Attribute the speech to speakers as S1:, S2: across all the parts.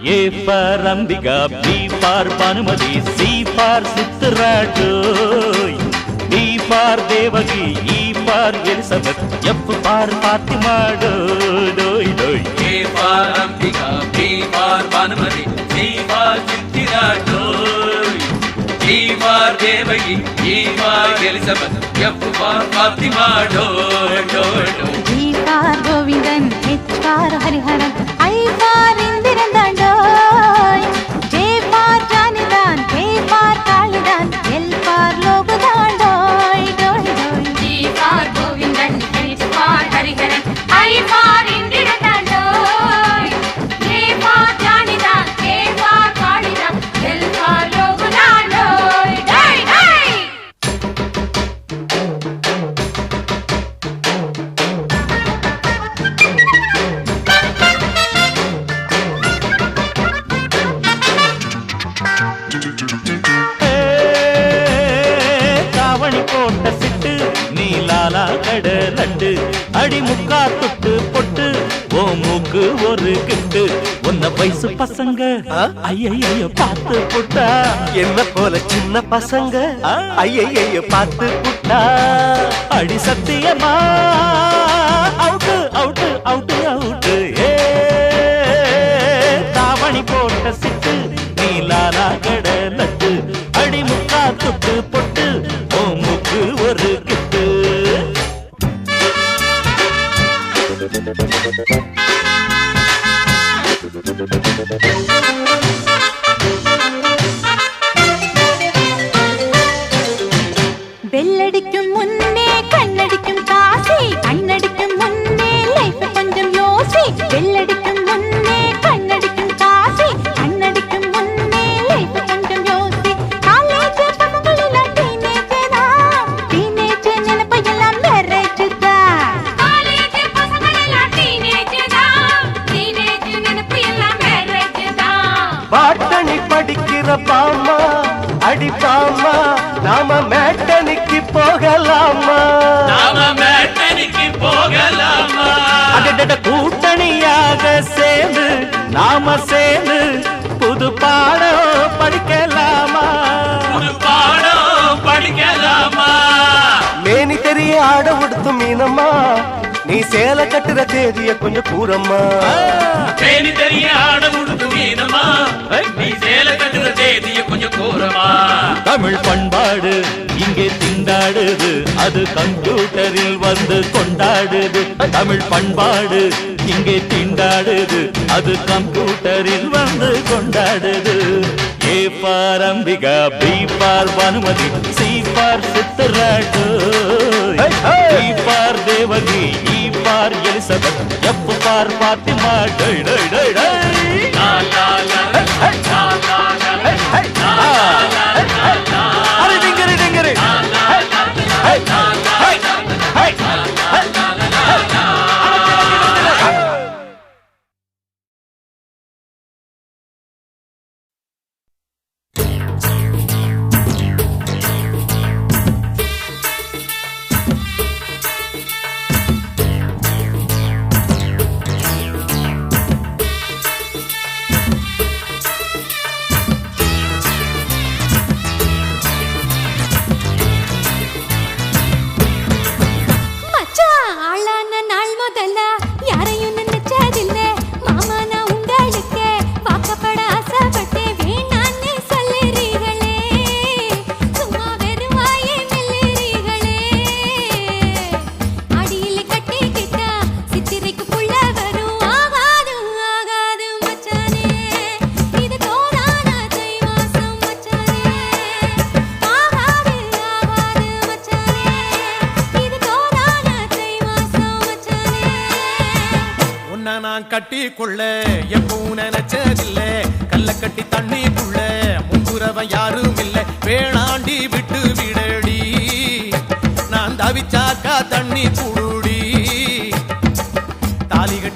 S1: A for Ambika, B for Bhanumati, C for Sittaratu, D for Devaki, E for Elizabeth, F for Fatima, doi.
S2: A for Ambika, B for Bhanumati, C for Sittaratu, D for Devaki, E for Elizabeth, F for Fatima, doi.
S3: G for Govindan, H for Hariharan, I for Indirandan, doi. J for Janidan, K for Kalidan, L for Logudan, doi. G for Govindan, H for Hariharan, I for Indirandan, doi. J for Janidan, K for Kalidan, L for Logudan, doi.
S1: தாவணி போட்ட சிட்டு நீலாலா கடலண்டு அடி முக்கா தொட்டு பொட்டு ஓ மூக்கு ஒரு கிட்டு உன்ன வயசு பசங்க ஐயையோ பார்த்து புட்டா
S4: என்ன போல சின்ன பசங்க ஐயையோ பார்த்து புட்டா
S1: அடி சத்தியமா அவுட்டு அவுட்டு அவுட்டு அவுட்டு தாவணி போட்ட சிட்டு நீலாலா கடலண்டு அடி முக்கா தொட்டு பொட்டு ஓ மூக்கு ஒரு கிட்டு
S3: பெல்லடிக்கும் முன்னே கண்ணடிக்கும் காசி கண்ணடிக்கும் முன்னே லைஃப் கொஞ்சம் யோசி பெல்லடிக்கும் முன்னே கண்ணடிக்கும் காசி கண்ணடிக்கும் முன்னே லைஃப் கொஞ்சம் யோசி காலேஜ் பசங்களெல்லாம் டீனேஜ் நினைப்பு எல்லாம் மேரேஜ் தான் காலேஜ் பசங்களெல்லாம் டீனேஜ் நினைப்பு எல்லாம் மேரேஜ் தான்
S4: பாட்டணி படிக்கிற பாமா அடி பாமா நாம மேட்டனிக்கு போகலாமா
S1: அடடட கூட்டணியாக சேர்ந்து நாம சேர்ந்து புது பாடம் படிக்கலாமா
S4: மேனி தெரிய ஆட உடுத்து மீனம்மா நீ சேலை கட்டுற தேதிய கொஞ்சம் கூறம்மா
S2: தேனி தெரிய ஆட உடுத்து மீனம்மா நீ சேலை கட்டுற தேதிய கொஞ்சம் கூறமா
S1: தமிழ் பண்பாடு இங்கே திண்டாடுது அது கம்ப்யூட்டரில் வந்து கொண்டாடுது தமிழ் பண்பாடு இங்கே திண்டாடுது அது கம்ப்யூட்டரில் வந்து கொண்டாடுது A for Ambika, B for Bhanumati, C for Sittaratu, D for Devaki, E for Elizabeth, F for Fatima, doi.
S2: la la la la la
S1: Are dingere
S5: கட்டி கொள்ள எப்பவும் நினைச்சதில்ல கல்ல கட்டி தண்ணிக்குள்ள முங்குறவன் யாரும் இல்லை வேணாண்டி விட்டு விடடி நான் தவிச்சாக்கா தண்ணி குடுடி தாலி கட்டி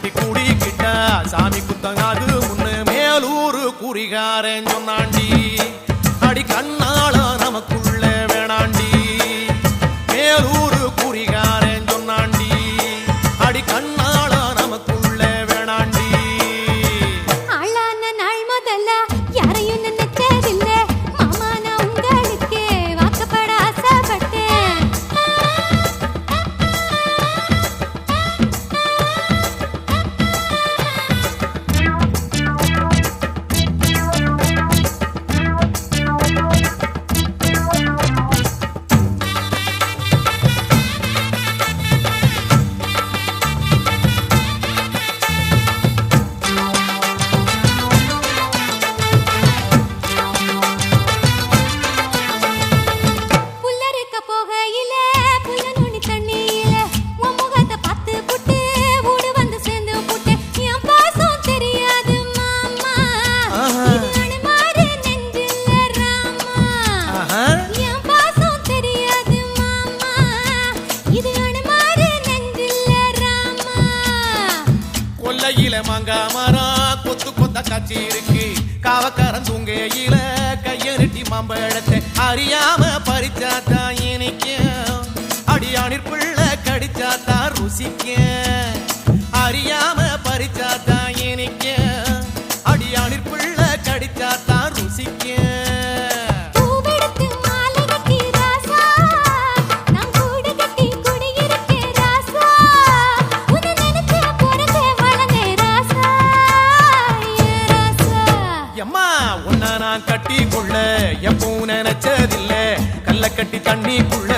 S5: கொல்லையில மாங்கா மரம் கொத்து கொத்த காட்சி இருக்கு. காவக்காரன் தூங்கையில கைய நெட்டி மாம்பழத்தை அறியாம பறிச்சாத்தான் இனிக்கும். அடியானிற் பிள்ளை கடிச்சாத்தான் ருசிக்கும். அறியாம பறிச்சாத்தான் இனிக்கும். அடியானிற் பிள்ளை கடிச்சாத்தான் ருசிக்கும். கட்டிக்குள்ள எப்பவும் நினைச்சதில்ல கல்ல கட்டி தண்ணிக்குள்ள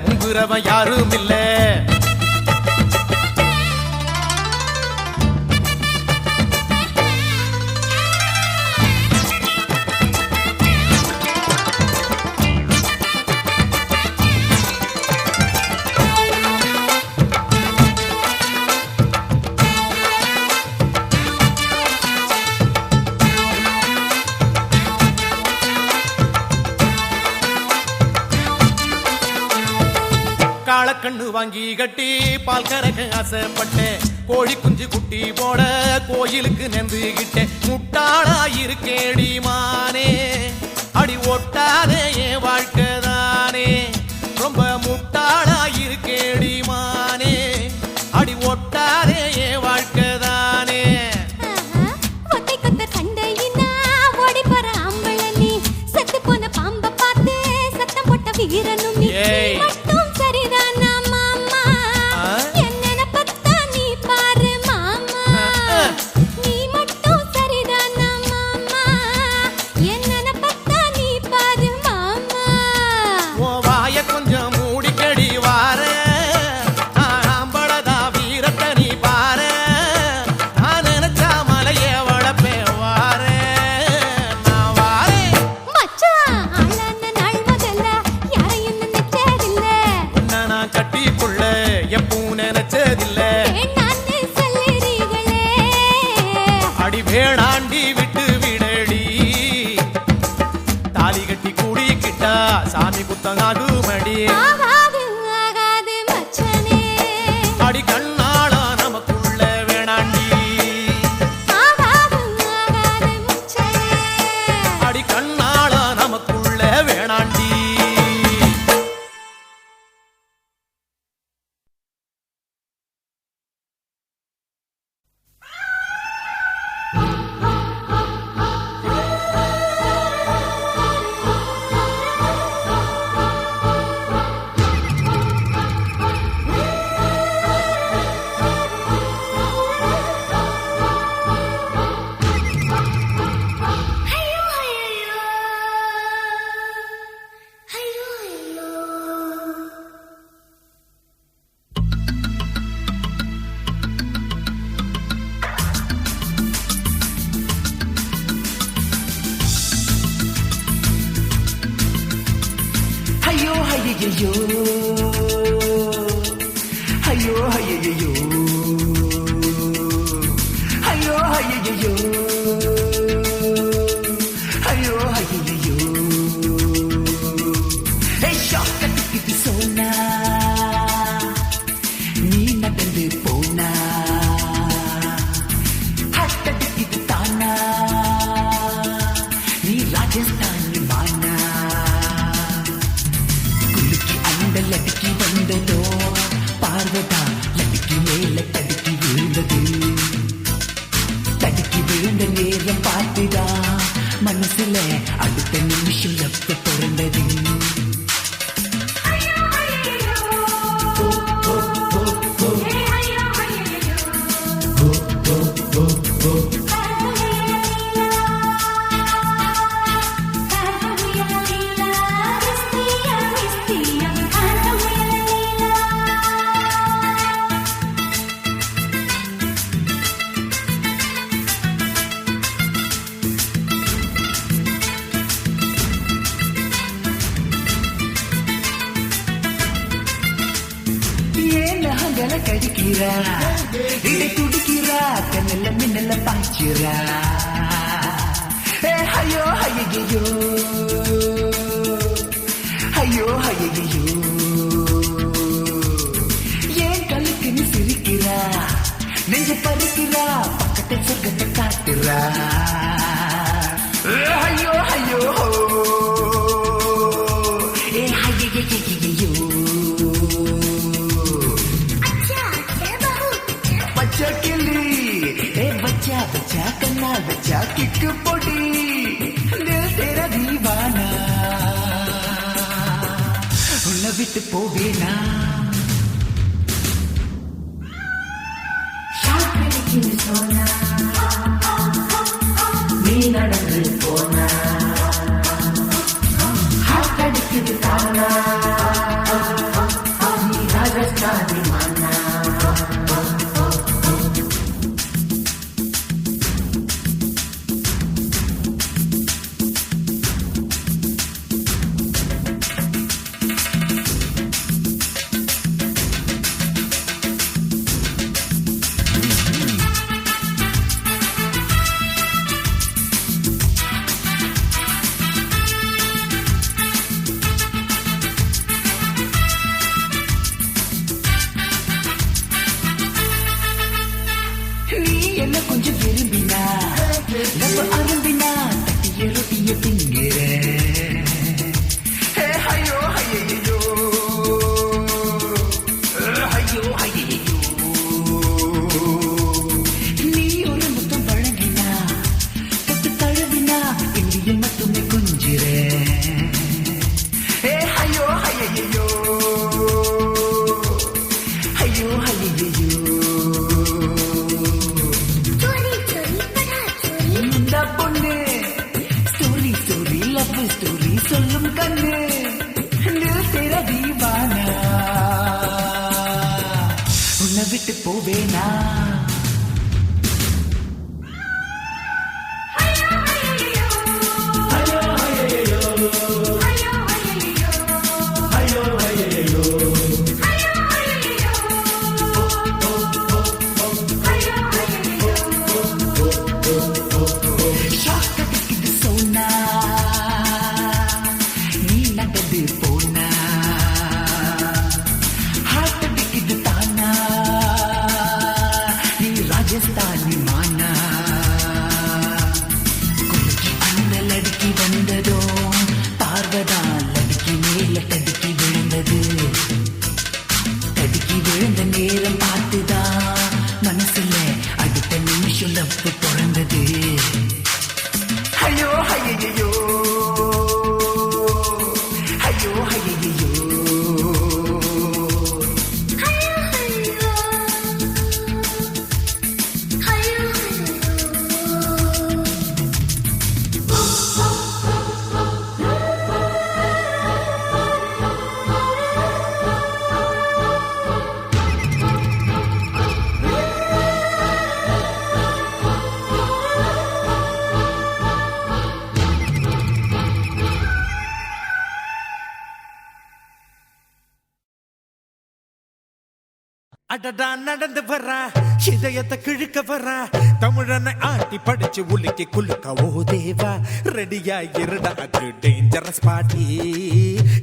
S5: முங்குறவன் யாரும் இல்ல. காளக்கண்ணு வாங்கி கட்டி பால் கறக்க ஆசைப்பட்டேன். கோழி குஞ்சு குட்டி போட கோயிலுக்கு நெந்துகிட்டேன். முட்டாளாயிருக்கேடி மானே அடி ஒட்டாதே என் வாழ்க்கைதானே. ரொம்ப முட்டாளாயிருக்கேடி மானே அடி ஒட்டாதே என் வாழ்க்கைதானே.
S3: வீரனும் சரிதானா மாமா என்ன பத்தா நீ பாரு மாமா. நீ மட்டும் சரிதானா மாமா என்ன பத்தா நீ பாரு மாமா.
S5: ஓ வாய கொஞ்சம் மூடிக்கடி வார ஆம்பளதா வீரத்தை நீ பாரு. நான் நினைச்சா மலைய வளப்பே வார நான் வாரேன்
S3: மச்சான். ஆளான நாள் முதல்ல யாரையும் நினைச்சதில்ல.
S5: உன்னை நான் கட்டிக்குள்ள எப்பவும் நினைச்சதில்ல. அடி வேணாண்டி விட்டு விடடி. தாலி கட்டி கூடிக்கிட்டா சாமி குத்தங்காகுமடி. அடி கண்ணாளா நமக்குள்ள வேணாண்டி. அடி கண்ணாளா நமக்குள்ள வேணாண்டி.
S6: ஐயோ ஐயோ ஐயோ ஐயோ ஐயோ ஐயோ ஐயோ ஷாக்கத்துக்கு சொன்னா நீ நடந்து போனா ஹட்டத்துக்கு தானா நீ ராஜஸ்தான் மானா லடுக்கி வந்ததோ பார்வதா லடுக்கி மேல தடுக்கி விழுந்தது. தடுக்கி விழுந்த நேரம் பார்த்துதா மனசுல அடுத்த நிமிஷம் எப்ப பிறந்தது. கடிக்கிறா இடை துடிக்கிறா கண்ணல்ல மின்னல்ல பாய்ச்சிரா. ஐயோ ஐயோ ஐயோ ஐயோ ஏன் கழுக்கு நீ சிரிக்கிறா நெஞ்சு பறிக்கிறா பக்கத்தை சொர்க்கத்தை காட்டுறா ஐயோ ஐயோ ஏ ஐயோ பச்சா கிளி ஏ பச்சா பச்சா கண்ணா பச்சா கிக்கு பொடி தில் तेरा दीवाना உன்னை விட்டு போவேனா நீ நடந்து போனா கடிக்குது தானா நீ ராஜஸ்தானி மானா என்ன கொஞ்சம் விரும்பினா நம்ம அரும்பினா தட்டிய ரொட்டிய திங்கிற ஐயோ ஐயோ ஐயோ ஐயோ நீ ஒரு முத்தம் வழங்கினா தொட்டு தழுவினா இந்திய மட்டுமே குஞ்சிற ஐயோ ஐயோ ஐயோ ஐயோ பொண்ணு ஸ்டோரி ஸ்டோரி லவ் ஸ்டோரி சொல்லும் கண்ணு तेरा दीवाना உன்னை விட்டு போவேனா ராஜஸ்தானி மானா குலுக்கி அண்ணல் அடிக்கி வந்ததோ பார்வதால் அடிக்கி மேல தடுக்கி விழுந்தது தடுக்கி விழுந்த நேரம் பார்த்துதான் மனசுல அடுத்த நிமிஷம் லப்பு பிறந்தது ஐயோ ஐயோ ஐயோ ஐயோ
S5: அடடா நடந்து வர்ற இதயத்தை கிழக்க வர்ற தமிழனை ஆட்டி படிச்சு உலுக்கி குலுக்க ஓ தேவா ரெடியா இருடா அது டேஞ்சரஸ் பாட்டி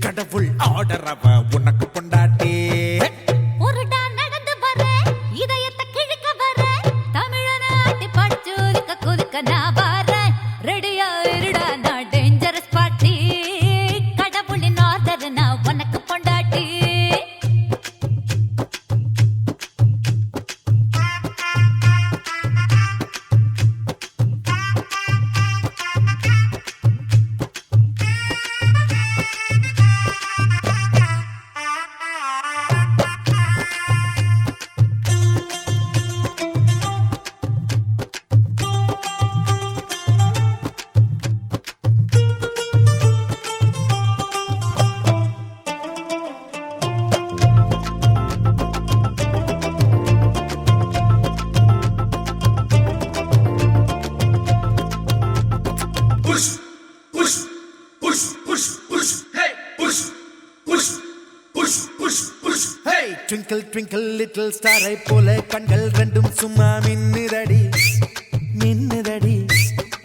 S5: கடவுள் ஆர்டர் அவ உனக்கு கொண்டாட்டி
S3: ஒருடா நடந்து வர இதயத்தை கிழக்க வர தமிழனை ஆட்டி படிச்சு உலுக்க குலுக்க நான் வரேன் ரெடியா இருடா நான் டேஞ்சரஸ் பாட்டி கடவுளின் ஆர்டர் நான் உனக்கு கொண்டாட்டி
S5: ட்விங்கிள் ட்விங்கிள் லிட்டில் ஸ்டாரை போல கண்கள் ரெண்டும் சும்மா மின்னுதடி மின்னுதடி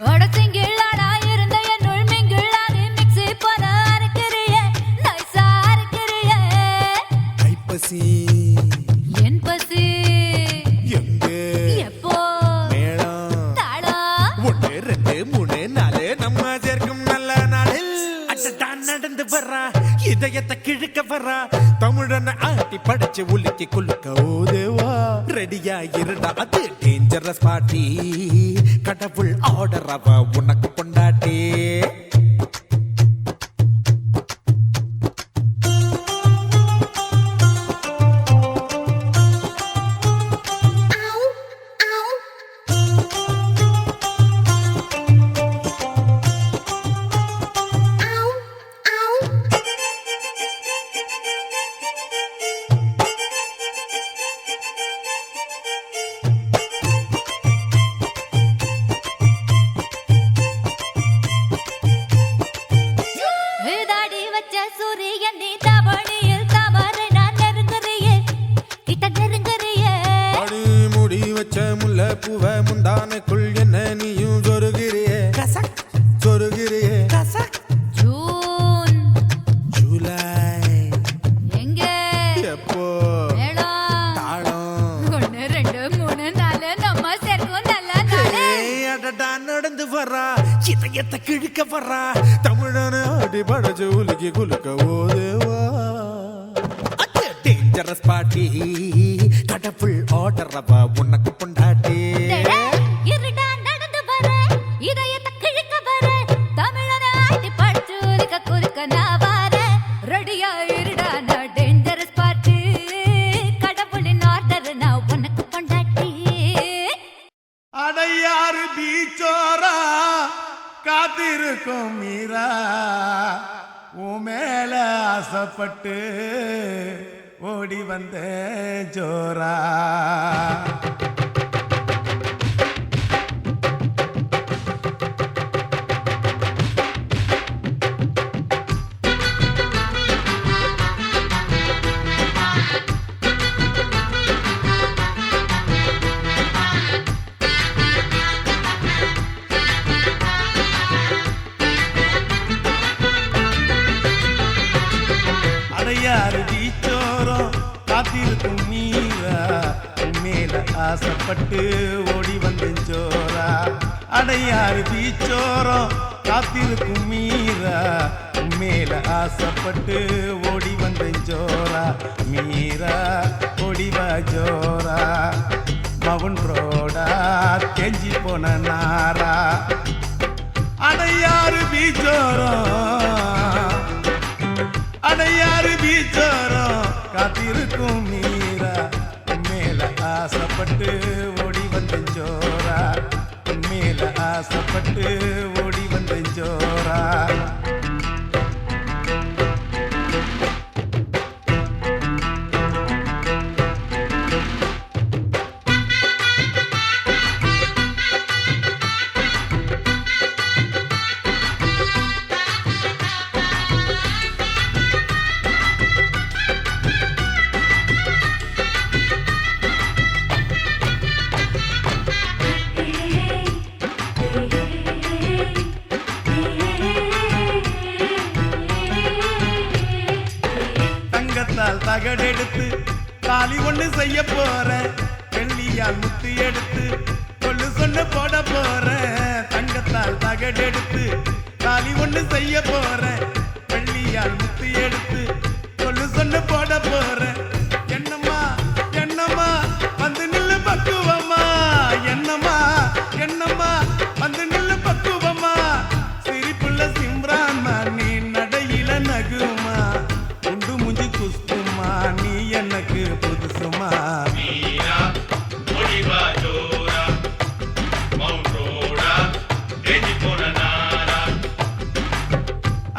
S3: ஒடத்திங்கிளாடா இருந்த என்னுள் மிங்கிளாகி மிக்ஸி போல அரைக்கிறிய நைஸா அரைக்கிறிய
S5: ஐப்பசி
S3: என் பசி
S5: எங்கே படைச்சு உலுக்கி குலுக்க ஓதேவா ரெடியா இருடா அது டேஞ்சரஸ் பார்ட்டி கடவுள் ஆர்டர் அவ உனக்கு பொண்டாட்டி பூவ முந்தானைக்குள் என்ன நீயும் சொருகிறியே சொருகிறியே
S3: ஜூன்
S5: ஜூலை
S3: எங்க
S5: எப்போ தாளம்
S3: 1 2 3 4 நம்ம சேர்க்கும் நல்ல நாளே
S5: அடடா நடந்து வர்றா இதயத்தை கிழிக்க வர்றா தமிழன அடி படைச்சு உலுக்கி குலுக்க ஓதேவா அது டேஞ்சரஸ் பார்ட்டி கடவுள் ஆர்டர் அவ உனக்கு பொண்டாட்டி
S3: இருடா நடந்து வர இதயத்தை கிழிக்க வர தமிழன ஆட்டி படுத்து உலக குலுக்க நான் வர ரெடியா இருடா நான் டேஞ்சரஸ் பார்ட்டி கடவுளின் ஆர்டர் நான் உனக்கு பொண்டாட்டி
S4: அடையாறு பீச்சோரா காத்திருக்கும் மீரா உன் மேல ஆசைப்பட்டு ஓடி வந்த ஜோரா அடையாறு பீச்சோரம் காத்திருக்கும் மீரா மேல ஆசைப்பட்டு ஓடி வந்தேன் ஜோரா அடையாறு பீச்சோரம் காத்திருக்கும் மீரா மேல ஆசைப்பட்டு ஓடி வந்தேன் ஜோரா மீரா ஓடிவா ஜோரா மவுன் ரோடா கெஞ்சி போன நாரா அடையாறு பீச்சோரம் அடையாறு பீச்சோரம் காத்திருக்கும் மீரா மேல ஆசைப்பட்டு ஓடி வந்த ஜோரா மேல ஆசைப்பட்டு ஓடி வந்த ஜோரா தகடெடுத்து தாலி ஒண்ணு செய்ய போறேன் வெள்ளியால் முத்து எடுத்து கொள்ளு சொன்ன போட போறேன் தங்கத்தால் தகடெடுத்து தாலி ஒண்ணு செய்ய போறேன் வெள்ளியால் முத்து எடுத்து கொள்ளு சொன்ன போட போறேன் என்னம்மா என்னம்மா வந்து நில்லு பக்குவமா என்னம்மா என்னம்மா வந்து நில்லு பக்குவமா சிரிப்புள்ள சிம்ரான்மா நீ நடையில நகுமா உண்டு முஞ்சி குஸ்துமா நீ எனக்கு புதுசுமா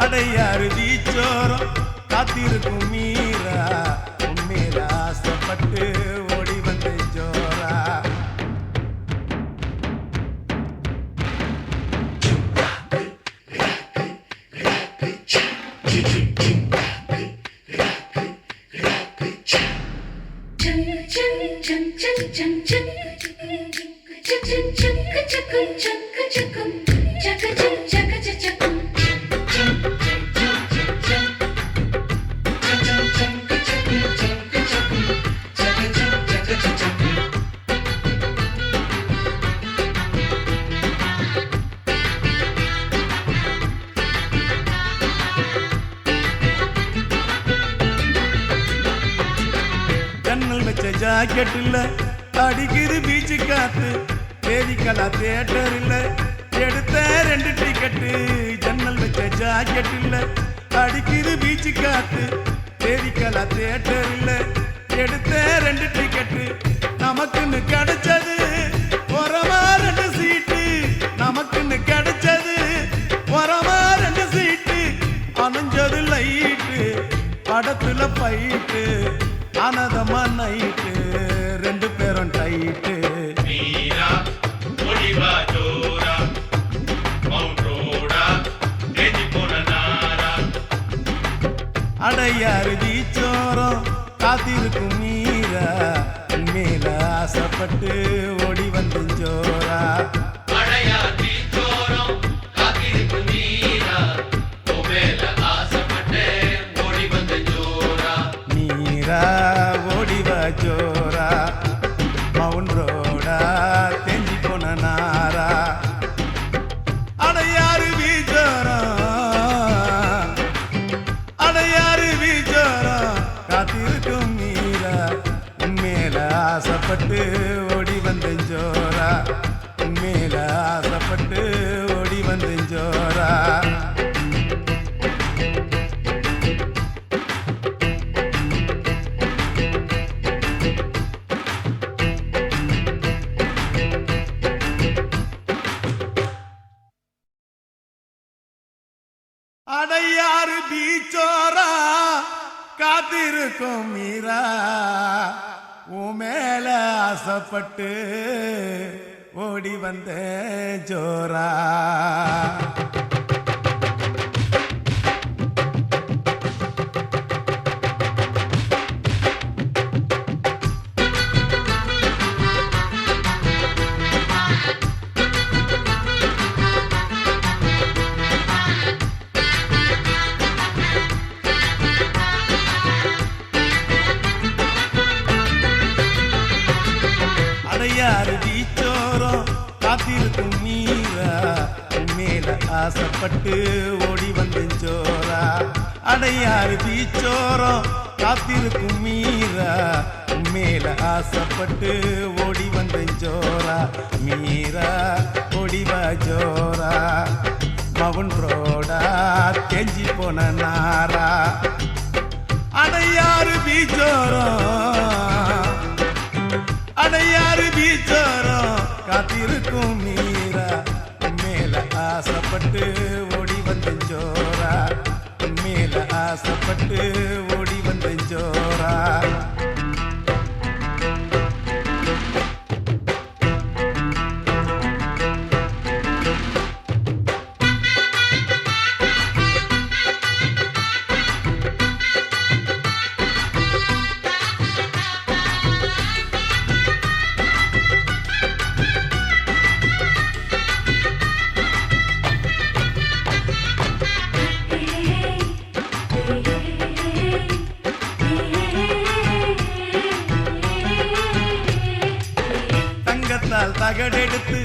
S4: அடையாறு பீச்சோரம் காத்திருக்கும் மீரா உண்மையில ஆசைப்பட்டு ஓடி வந்த ஜோரா
S5: ஜாக்கெட் இல்ல அடிக்குது பீச்சு காத்து தேதிக்கலா தியேட்டர் இல்ல எடுத்த 2 டிக்கெட்டு ஜன்னல் வச்ச ஜாக்கெட் இல்ல அடிக்குது பீச்சு காத்து தேதிக்கலா தியேட்டர் இல்ல எடுத்த 2 டிக்கெட்டு நமக்குன்னு கிடைச்சது ஒரமா 2 சீட்டு நமக்குன்னு கிடைச்சது ஒரமா 2 சீட்டு அணைஞ்சது லைட்டு படத்துல பைட்டு அனதமா நைட்டு 2 பேரும் டைட்டு
S7: மீரா ஒளிவா ஜோரா மவுண்ட் ரோடா தேதி போன நாரா
S5: அடையாறு பீச்சோரம் காத்திருக்கும் மீரா மேல ஆசைப்பட்டு ஓடி வந்து ஜோரா
S7: அடையா தீச்சோரம் காத்திருக்கும் நீரா மேல ஆசைப்பட்டு ஓடி வந்த ஜோரா
S5: மீரா ஓடிவா ஜோரா மவுண்ட் ரோடா தெஞ்சி போன நாரா அடையாறு பீச்சோரம் அடையாறு பீச்சோரம் காத்திருக்கும் மீரா உண்மையில ஆசைப்பட்டு ஓடி வந்த ஜோரா உண்மையில ஆசைப்பட்டு ஓடி வந்த ஜோரா அடையாறு பீச்சோரா காத்திருக்கும் மீரா உன் மேல ஆசைப்பட்டு ஓடி வந்த ஜோரா அடையாறு பீச்சோரம் காத்திருக்கும் மீரா மேல ஆசைப்பட்டு ஓடி வந்து ஜோரா அடையாறு பீச்சோரம் காத்திருக்கும் மீரா மேல ஆசைப்பட்டு ஓடி வந்து ஜோரா மீரா ஓடிவா ஜோரா மவுண்ட் ரோடா தெஞ்சி போன நாரா அடையாறு பீச்சோரம் அடையாறு பீச்சோரம் காத்திருக்கும் மீரா மேல ஆசைப்பட்டு ஓடி வந்த ஜோரா மேல ஆசைப்பட்டு ஓடி வந்த ஜோரா தங்கத்தால் தகடெடுத்து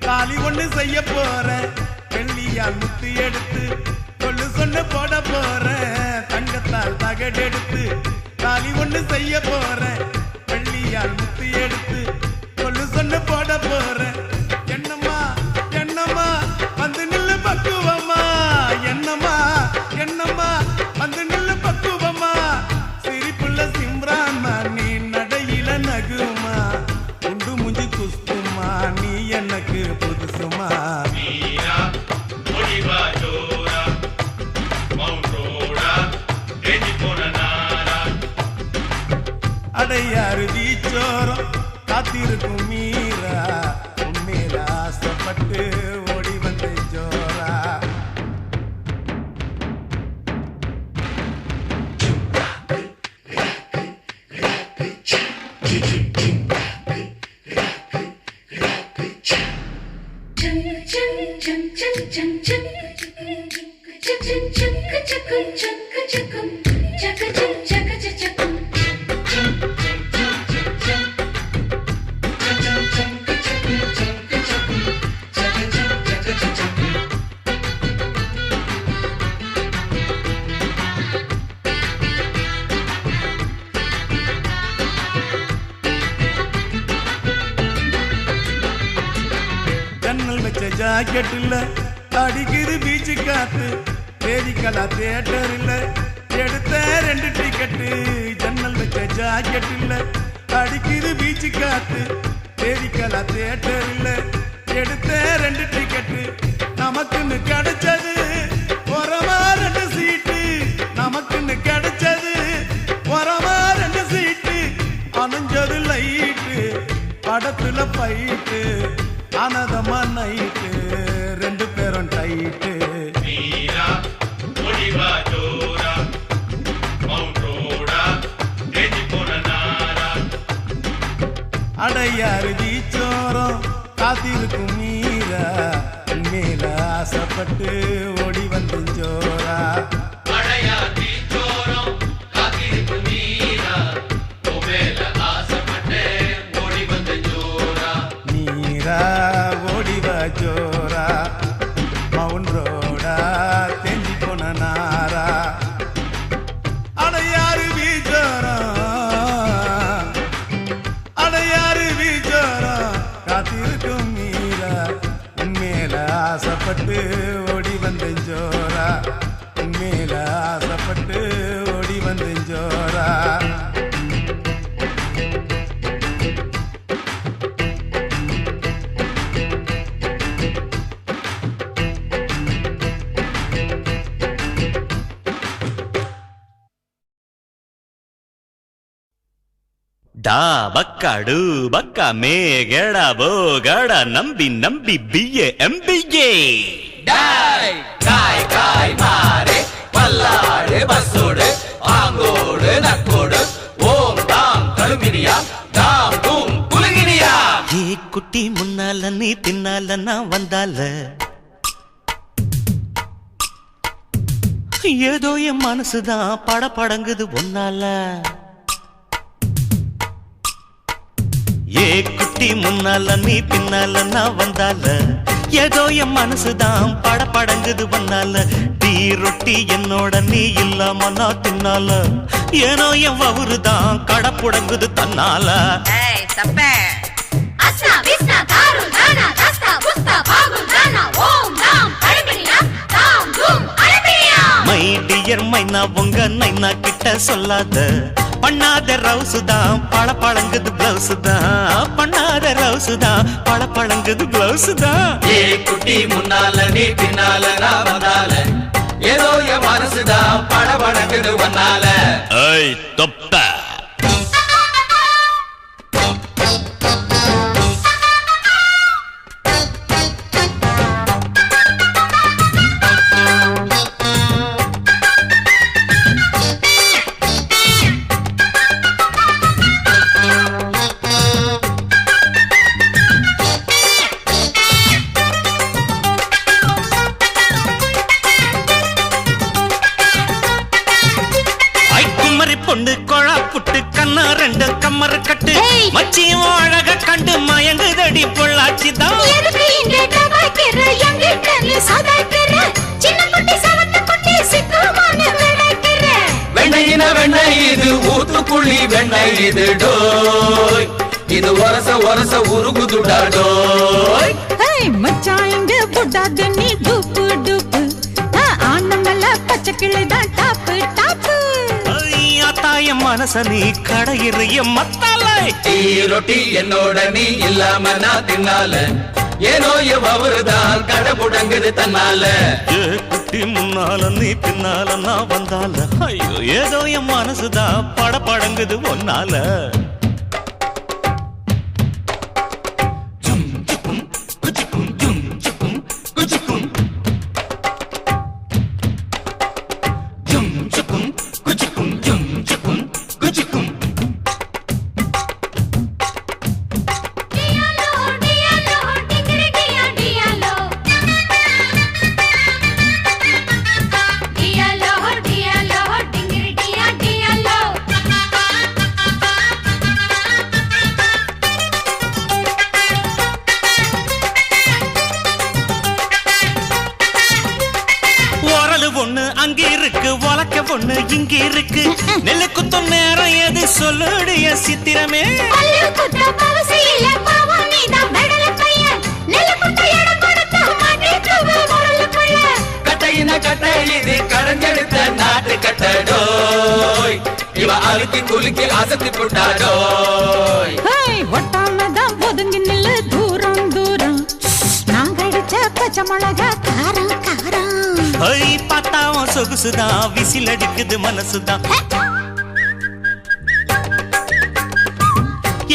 S5: தாலி ஒண்ணு செய்ய போறேன் வெள்ளியால் முத்து எடுத்து கொள்ளு சொன்ன போட போறேன் தங்கத்தால் தகடெடுத்து தாலி ஒண்ணு செய்ய போறேன் வெள்ளியால் முத்து எடுத்து கொள்ளு சொன்ன போட போறேன் என்னம்மா என்னம்மா வந்து நில்லு பக்குவம்மா என்னம்மா என்னம்மா வந்து நில்லு பக்குவம்மா சிரிப்புள்ள சிம்ரான்மா நீ நடையில நகுமா உண்டு முஞ்சி குஸ்துமா நீ எனக்கு புதுசுமா
S7: மீரா ஒளிவா ஜோரா மவுண்ட் ரோடா தேதி போன நாரா
S5: அடையாறு பீச்சோரம் காத்திருக்கும் மீரா உண்மையில ஆசைப்பட்டு ஓடி வந்து ஜோரா
S6: Chaka
S5: ஜாக்கெட் இல்ல அடிக்குது பீச்சு காத்து வேதிக்கலா தியேட்டர் இல்ல எடுத்த 2 டிக்கெட்டு ஜன்னல் வச்ச ஜாக்கெட் இல்ல அடிக்குது பீச்சு காத்து வேதிக்கலா தியேட்டர் இல்ல எடுத்த 2 டிக்கெட்டு நமக்குன்னு கிடைச்சது ஒரமா 2 சீட்டு நமக்குன்னு கிடைச்சது ஒரமா 2 சீட்டு அணைஞ்சது லைட்டு படத்துல பைட்டு அனதமா நைட்டு 2 பேரும் டைட்டு
S7: மீரா முடிவா ஜோரா மவுண்ட் ரோடா தேடி போன நாரா
S5: அடையாறு பீச்சோரம் காத்திருக்கும் மீரா மேல ஆசைப்பட்டு ஓடி வந்து ஜோரா
S7: அடையா தீச்சோரம் காத்திருப்பு மீரா உமேல ஆசைப்பட்டு ஓடி வந்த ஜோரா
S5: மீரா ஓடிவா ஜோரா மவுண்ட் ரோடா தெஞ்சி போன நாரா அடையாறு பீச்சோரம் காத்திருக்கும் மீரா மேல ஆசைப்பட்டு ஓடி வந்த ஜோரா மேல ஆசைப்பட்டு ஓடி வந்த ஜோரா
S1: டா பக்காடு பக்கா மேகடா போகடா நம்பி நம்பி பிஏ எம்பிஏ
S2: டாய் காய் காய் மாறே பல்லாடு பஸ்ஸோடு ஆங்கோடு நக்கோடு ஓம் தாம் கழுமினியா தாம் தூம் குலுங்கினியா
S1: ஏ குட்டி முன்னால நீ பின்னால நான் வந்தால ஏதோ என் மனசுதான் படபடங்குது ஒன்னால ஏ குட்டி முன்னால நீ பின்னால நான் வந்தால ஏதோ என் மனசுதான் படபடங்குது ஒன்னால டீ ரொட்டி என்னோட நீ இல்லாம நான் தின்னால ஏனோ என் வவுறுதான் கடப்புடங்குது தன்னால
S3: ஏய் தப்பே அஸ்னா விஸ்னா தாரு தானா தஸ்தா புஸ்தா பாகு தானா ஓம் நாம் அழகினியா தாம் தூம் அழகினியா
S1: மை டியர் மைனா உங்க நைனா கிட்ட சொல்லாத பண்ணாத ரவுசுதான் பழங்குது பிளவுஸ் தான் பண்ணாத ரவுசுதான் பழங்குது பிளவுஸ் தான்
S2: ஏ குட்டி முன்னால நீ பின்னால நான் வந்தால ஏதோ என் மனசுதான் படபடக்குது வந்தால
S1: ஐய் தொப்ப பொண்ணு கொழா புட்டு கண்ணா 2 கம்மர கட்டு மச்சியும் அழக கண்டு மயங்குதடி பொள்ளாச்சிதான்
S3: எதுக்கு இங்கே டபாய்க்கிற எங்கிட்ட நீ சதாய்க்கிற சின்ன குட்டி சவத்த குட்டி சிக்குமான விளைக்கிற
S2: வெண்ணையின வெண்ணெய் இது ஊத்துக்குள்ளி வெண்ணெய் இது டோய் இது ஒரச ஒரச உருகுதுடா டோய்
S3: ஏய் மச்சான் இங்க புடாத நீ டூப்பு டூப்பு ஆனமல பச்சை கிளிதான் டாப்பு டாப்பு
S1: தாய மனச நீ கடையிறைய மத்தாலை
S2: டீ ரொட்டி என்னோட நீ இல்லாம நான் தின்னால ஏனோ எவருதான் கடமுடங்குது தன்னால
S1: ஏ குட்டி முன்னால நீ பின்னால நான் வந்தால ஐயோ ஏதோ என் மனசுதான் படபடங்குது ஒன்னால பொண்ணு இங்க இருக்கு நெல்லு குத்தும் நேரம் எது சொல்லுடைய சித்திரமே
S3: பல்லு குத்த பவசி இல்ல பாவம் நீதான் பெடல பையன் நெல்லு குத்த எட கொடுத்து
S2: ஆக்கி குலுக்கி அசத்தி போட்டாடோ
S3: ஒட்டாமதான் ஒதுங்கி நில்லு தூரம் தூரம் நாங்க அடிச்ச பச்சை மிளகா காரம் காரம்
S1: பார்த்தாவும் சொகுசுதான் விசில் அடிக்குது மனசுதான்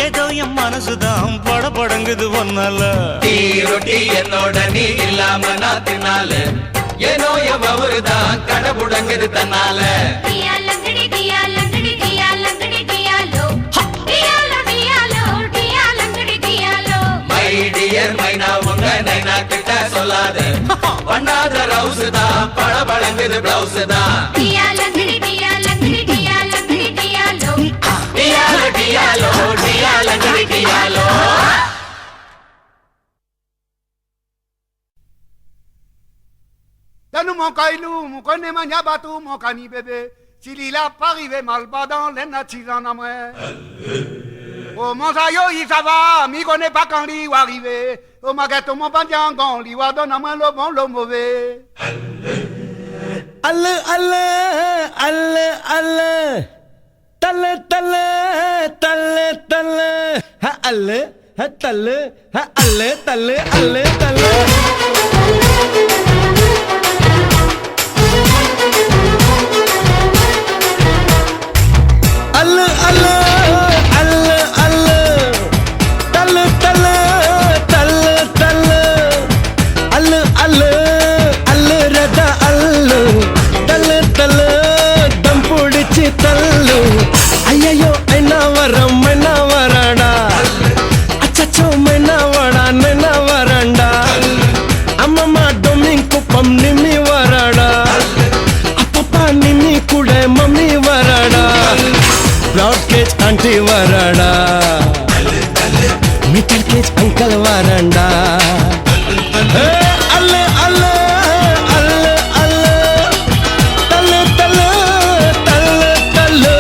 S1: ஏதோ என் மனசுதான் பட படங்குது ஒன்னால
S2: டீ ரொட்டி என்னோட நீ இல்லாம நான் தின்னால ஏனோ எவருதான் கடபுடங்குது தன்னால மை டியர் மைனா உங்க நைனா கிட்ட சொல்லாத பண்ணாத ரவுஸ் தான் பட பழங்குது பிளவுஸ் தான் டியாலோ டியாலோ டியாலங்கடி டியாலோ
S8: Dans mon caillou, mon connaît mon yabatou, mon cani bébé. S'il il a pas arrivé mal bas dans les natis en amoué. Oh mon sayo, il ça va, m'y connaît pas quand il va arriver. Oh ma gâteau, mon pandiangon, il va donner à moi le bon, le mauvais.
S6: Alle, alle, alle, alle. Talle, talle, talle, talle. Ha, alle, ha, talle, ha, alle, talle, alle, talle. Alle, alle, alle, alle. Talle, talle, talle, talle. Alle, alle, alle, rada, alle. Talle, talle, dam pudichi tallu. Ayyo, enna varada. Achacho, menna varanda. Amma doming kupam nimi varada. Appa nimi kude mummy varada. Broad cage auntie varada. Middle cage uncle varanda. Hey, alle, alle, alle, alle. Talle, talle, talle, talle.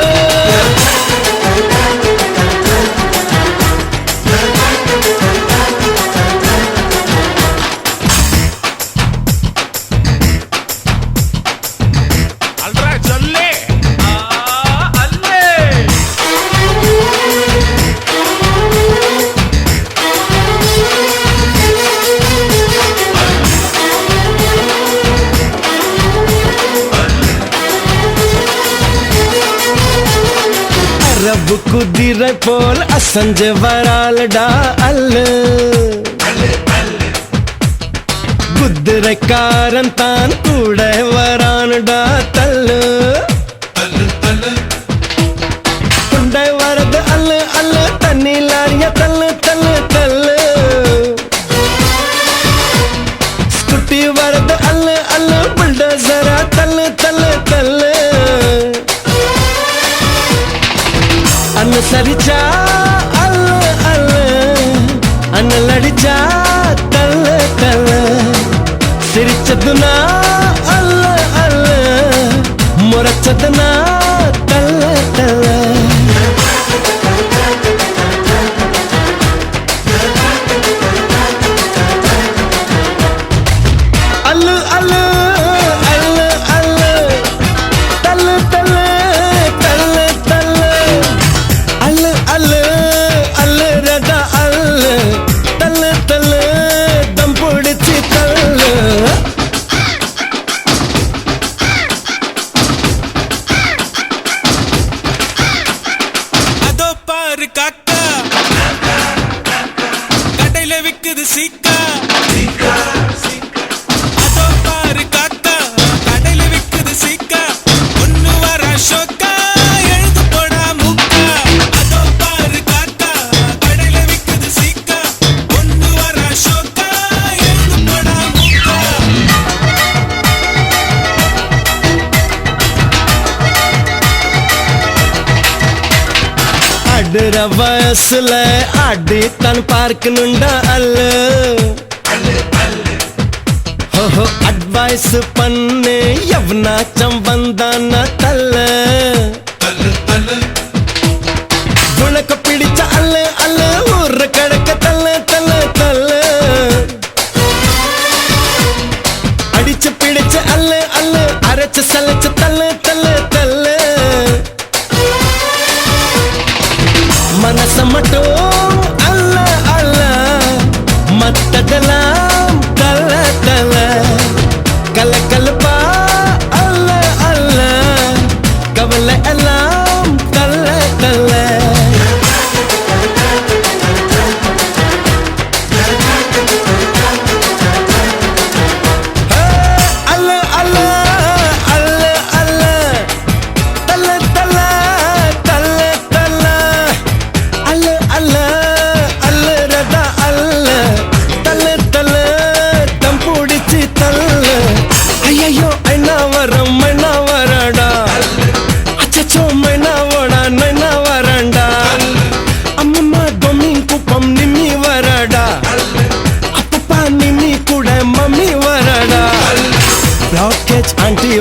S6: அரபு குதிரை போல் அசஞ்ச வராலடா அல்ல குதிரைக்காரன் தான் கூட வரானுடா தல்லு குண்டை வரது அல்ல அல்ல தண்ணி லாரிய தல்லு தல்லு தல்லு ஸ்கூட்டி வரது அல்ல அல்ல புல்டோசரா தல்லு தல்லு தல்லு அனுசரிச்சா அல்ல அல்ல அண்ணலடிச்சா தல்ல தல்ல சிரிச்சதுனா அல்ல அல்ல முறைச்சதுனா தல்ல தல்ல அல்லு அல்லு அல்லு அல்லு தல்லு தல்லு தல்லு தல்லு அல்லு அல்லு அல்லு ரதா அல்லு தல்லு தல்லு தம் பிடிச்சி தல்லு
S5: அதோ பாரு காக்கா கடையில விக்குது சீக்கா அதோ பாரு காக்கா கடையில விக்குது சீக்கா ஒண்ணு வர ஷோக்கா எழுது போடா முக்கா அதோ பாரு காக்கா கடையில விக்குது சீக்கா ஒண்ணு வர ஷோக்கா எழுது போடா முக்கா
S6: அடுற வயசுல அடி தன் பார்க்கணுண்டா அல்லு ஹோ அட்வைஸ் பண்ணு எவனாச்சம் வந்தானா தல்ல உனக்கு பிடிச்ச அல்லு அல்லு ஊர்ற கடக்க தல்ல தல்ல தல்ல அடிச்சு பிடிச்ச அல்லு அல்லு அரைச்சு சலைச்சு தல்ல தல்ல தல்ல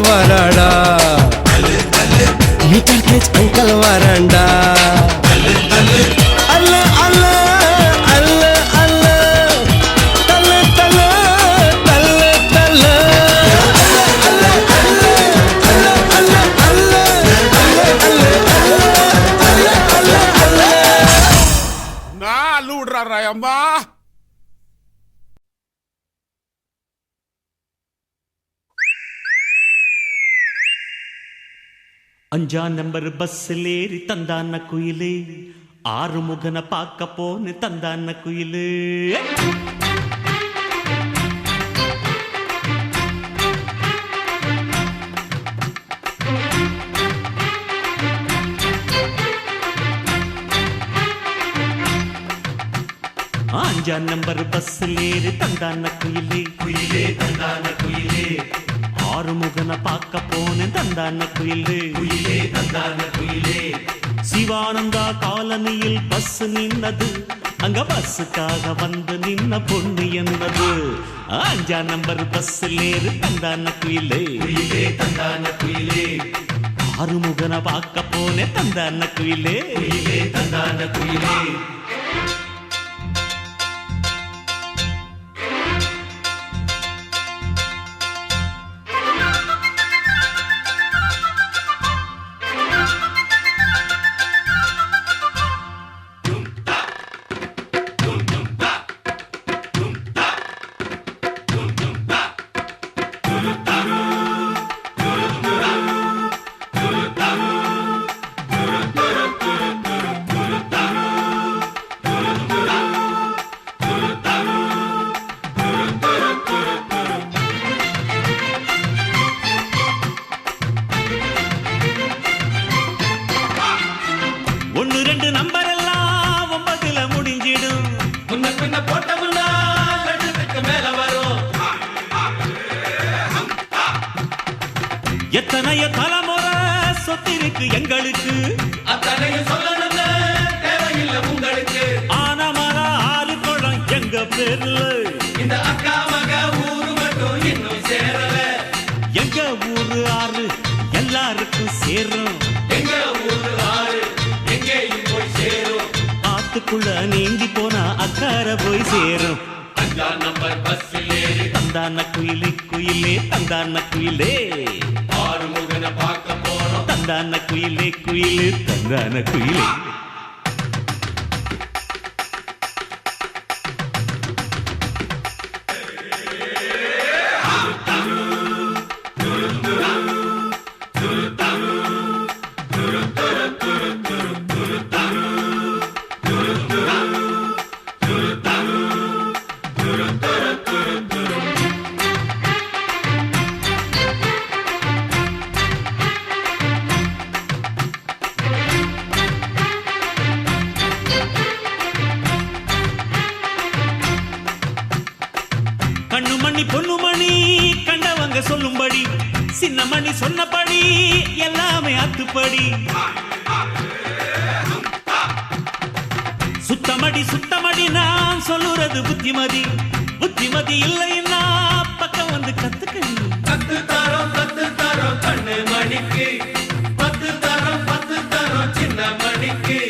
S6: வராடா மீட்டர் கேஜ் அங்கிள் வராண்டா அல்ல அல்ல அல்ல அல்ல தல்ல தல்ல தல்ல தல்ல
S5: நான் அள்ளு விடுறாரா அம்மா.
S1: அஞ்சாம் நம்பர் பஸ்ஸில் ஏறி தந்தான குயிலே, ஆறுமுகனை பார்க்க போன்னு தந்தான குயிலே. அஞ்சாம் நம்பர் பஸ்ஸில் ஏறி தந்தான குயிலே, குயிலே தந்தான குயிலே, ஆறுமுகனை பார்க்க போன தந்தான குயிலே, குயிலே தந்தான குயிலே. சிவானந்தா காலனியில் பஸ் நின்னது, அங்க பஸ்ஸுக்காக வந்து நின்ன பொண்ணு என்னது. அஞ்சாம் நம்பர் பஸ்ஸில் ஏறி தந்தான குயிலே, குயிலே தந்தான குயிலே, ஆறுமுகனை பார்க்க போன தந்தான குயிலே, குயிலே தந்தான குயிலே. ஒன்னு ரெண்டு நம்பர் எல்லாம் 9ல முடிஞ்சிடும்,
S2: முன்ன பின்ன போட்டமுன்னா லட்சத்துக்கு மேல வரும்.
S1: எத்தனைய தலைமுறை சொத்திருக்கு எங்களுக்கு,
S2: அத்தனையும் சொல்லணும்னு தேவையில்லை உங்களுக்கு.
S1: ஆனமர 6 குளம் எங்க பேர்ல,
S2: இந்த அக்கா மக ஊரு மட்டும் இன்னும் சேரல.
S1: எங்க ஊரு 6 எல்லாருக்கும் சேரும்,
S2: எங்க ஊரு 6 எங்கேயும் போய் சேரும்.
S1: ஆத்துக்குள்ள நீந்தி போனா அக்கார போய் சேரும்.
S2: அஞ்சாம் நம்பர் பஸ்ஸில் ஏறி
S1: தந்தான குயிலே, குயிலே தந்தான குயிலே,
S2: ஆறுமுகனை பார்க்க போறோம்.
S1: தந்தான குயிலே, குயிலே தந்தான குயிலே. கண்ணு மணி பொண்ணு மணி கண்டவங்க சொல்லும்படி, சின்ன மணி சொன்னபடி எல்லாமே அத்துப்படி. சுத்தமடி சுத்தமடி நான் சொல்லுறது புத்திமதி, புத்திமதி இல்லைன்னா பக்கம் வந்து கத்துக்கடி.
S2: 10 தரம் கண்ணு மணிக்கு, 10 தரம் சின்ன மணிக்கு.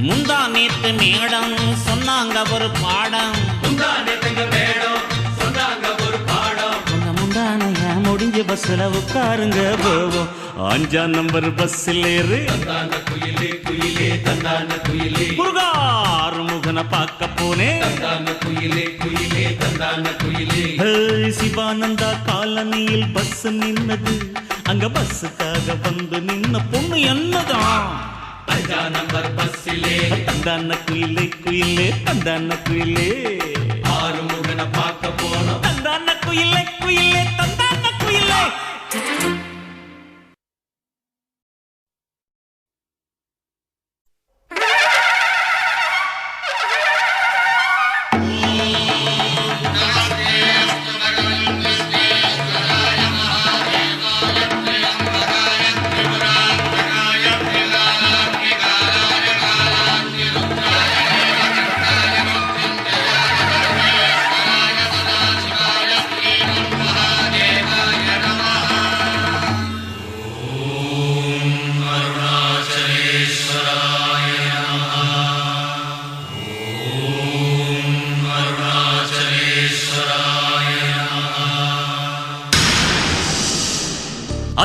S1: முந்தா நேத்து மேடம் சொன்னாங்க ஒரு பாடம்,
S2: முந்தானே தங்க மேடம் சொன்னாங்க ஒரு பாடம்.
S1: முந்தானைய முடிஞ்ச பஸ்ல உட்காருங்க போவோம். அஞ்சாம் நம்பர் பஸ்ஸில் ஏறு
S2: தந்தான குயிலே, குயிலே தந்தான குயிலே,
S1: முருகா ஆறுமுகனை பார்க்க போனேன்.
S2: தந்தான குயிலே, குயிலே தந்தான குயிலே.
S1: சிவானந்தா காலனியில் பஸ் நின்னது, அங்க பஸ்ஸுக்காக வந்து நின்ன பொண்ணு என்னதான்.
S2: அஞ்சாம் நம்பர் பஸ்ஸிலே
S1: தந்தான குயிலே, குயிலே தந்தான குயிலே,
S2: ஆறுமுகனை பார்க்க போனோம்.
S1: தந்தான குயிலே, குயிலே தந்தான குயிலே.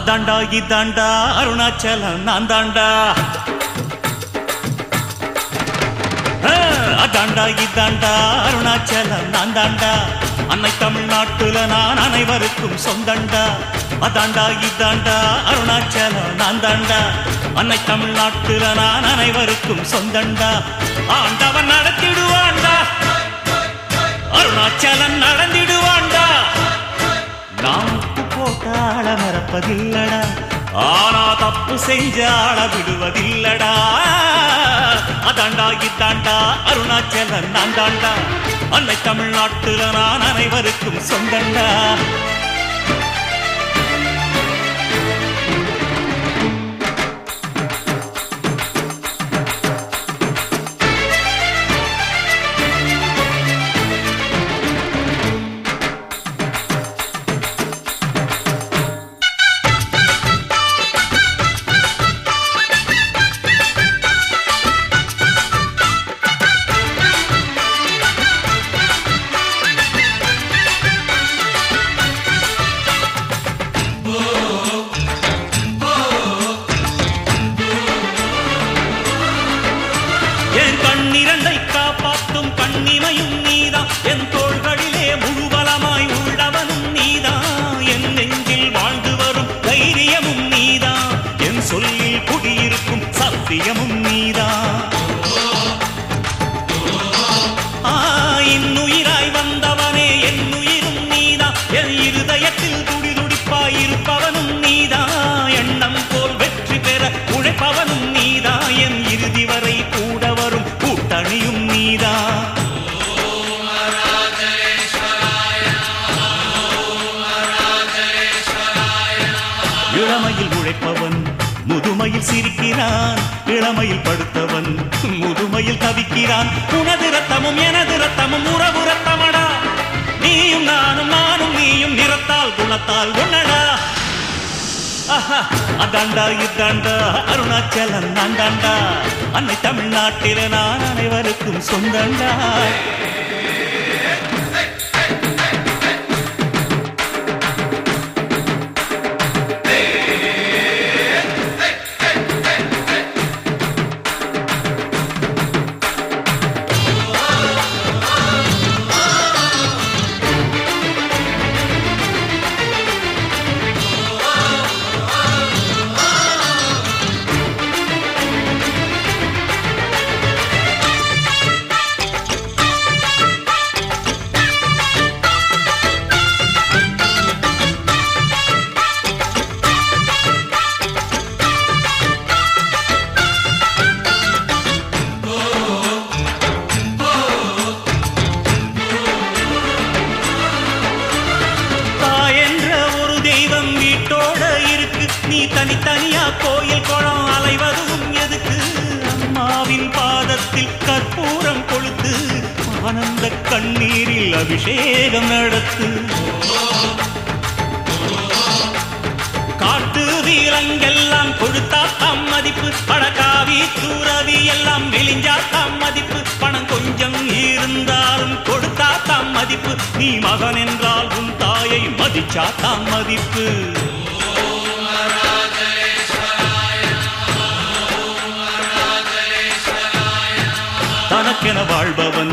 S1: அதாண்டா இதாண்டா அருணாச்சலம் நான் தாண்டா. அதாண்டா இதாண்டா அருணாச்சலம் நான் தாண்டா. அன்னை தமிழ்நாட்டுல நான் அனைவருக்கும் சொந்தண்டா. அதாண்டா இதாண்டா அருணாச்சலம் நான் தாண்டா. அன்னை தமிழ்நாட்டுல நான் அனைவருக்கும் சொந்தண்டா. ஆண்டவன் நடத்திடுவாண்டா, அருணாச்சலம் நடந்திடுவாண்டா. நாம் போட்டாள மறப்பதில்லடா, ஆனா தப்பு செஞ்சாள விடுவதில்லடா. அதாண்டா இதாண்டா அருணாச்சலம் நான் தாண்டா. அன்னை தமிழ்நாட்டுல நான் அனைவருக்கும் சொந்தண்டா. இன்னுயிராய் வந்தவனே என் உயிரும் நீதா. என் இருதயத்தில் துடிதுடிப்பாயிருப்பவனும் நீதா. எண்ணம் போல் வெற்றி பெற உழைப்பவனும் நீதா. என் இறுதி வரை கூட வரும் கூட்டணியும் நீதா. இளமையில் உழைப்பவன் முதுமையில் சிரிக்கிறான். இளமையில் படுத்தவன் முதுமையில் தவிக்கிறான். உனது ரத்தமும் எனது ரத்தமும் உறவு ரத்தமடா. நீயும் நானும் நானும் நீயும் நிறத்தால் குணத்தால் ஒன்னடா. அதாண்டா இதாண்டா அருணாச்சலம் நான் தாண்டா. அன்னை தமிழ்நாட்டில நான் அனைவருக்கும் சொந்தண்டா. தனித்தனியா கோயில் குளம் அலைவதும் எதுக்கு? அம்மாவின் பாதத்தில் கற்பூரம் கொளுத்து ஆனந்த கண்ணீரில் அபிஷேகம் நடத்து. காட்டு வீரங்கெல்லாம் கொடுத்தா தாம் மதிப்பு. படகாவி தூரவி எல்லாம் விழிஞ்சா தாம் மதிப்பு. பணம் கொஞ்சம் இருந்தாலும் கொடுத்தா தாம் மதிப்பு. நீ மகன் என்றால் உன் தாயை மதிச்சா தாம் மதிப்பு. தனக்கென வாழ்பவன்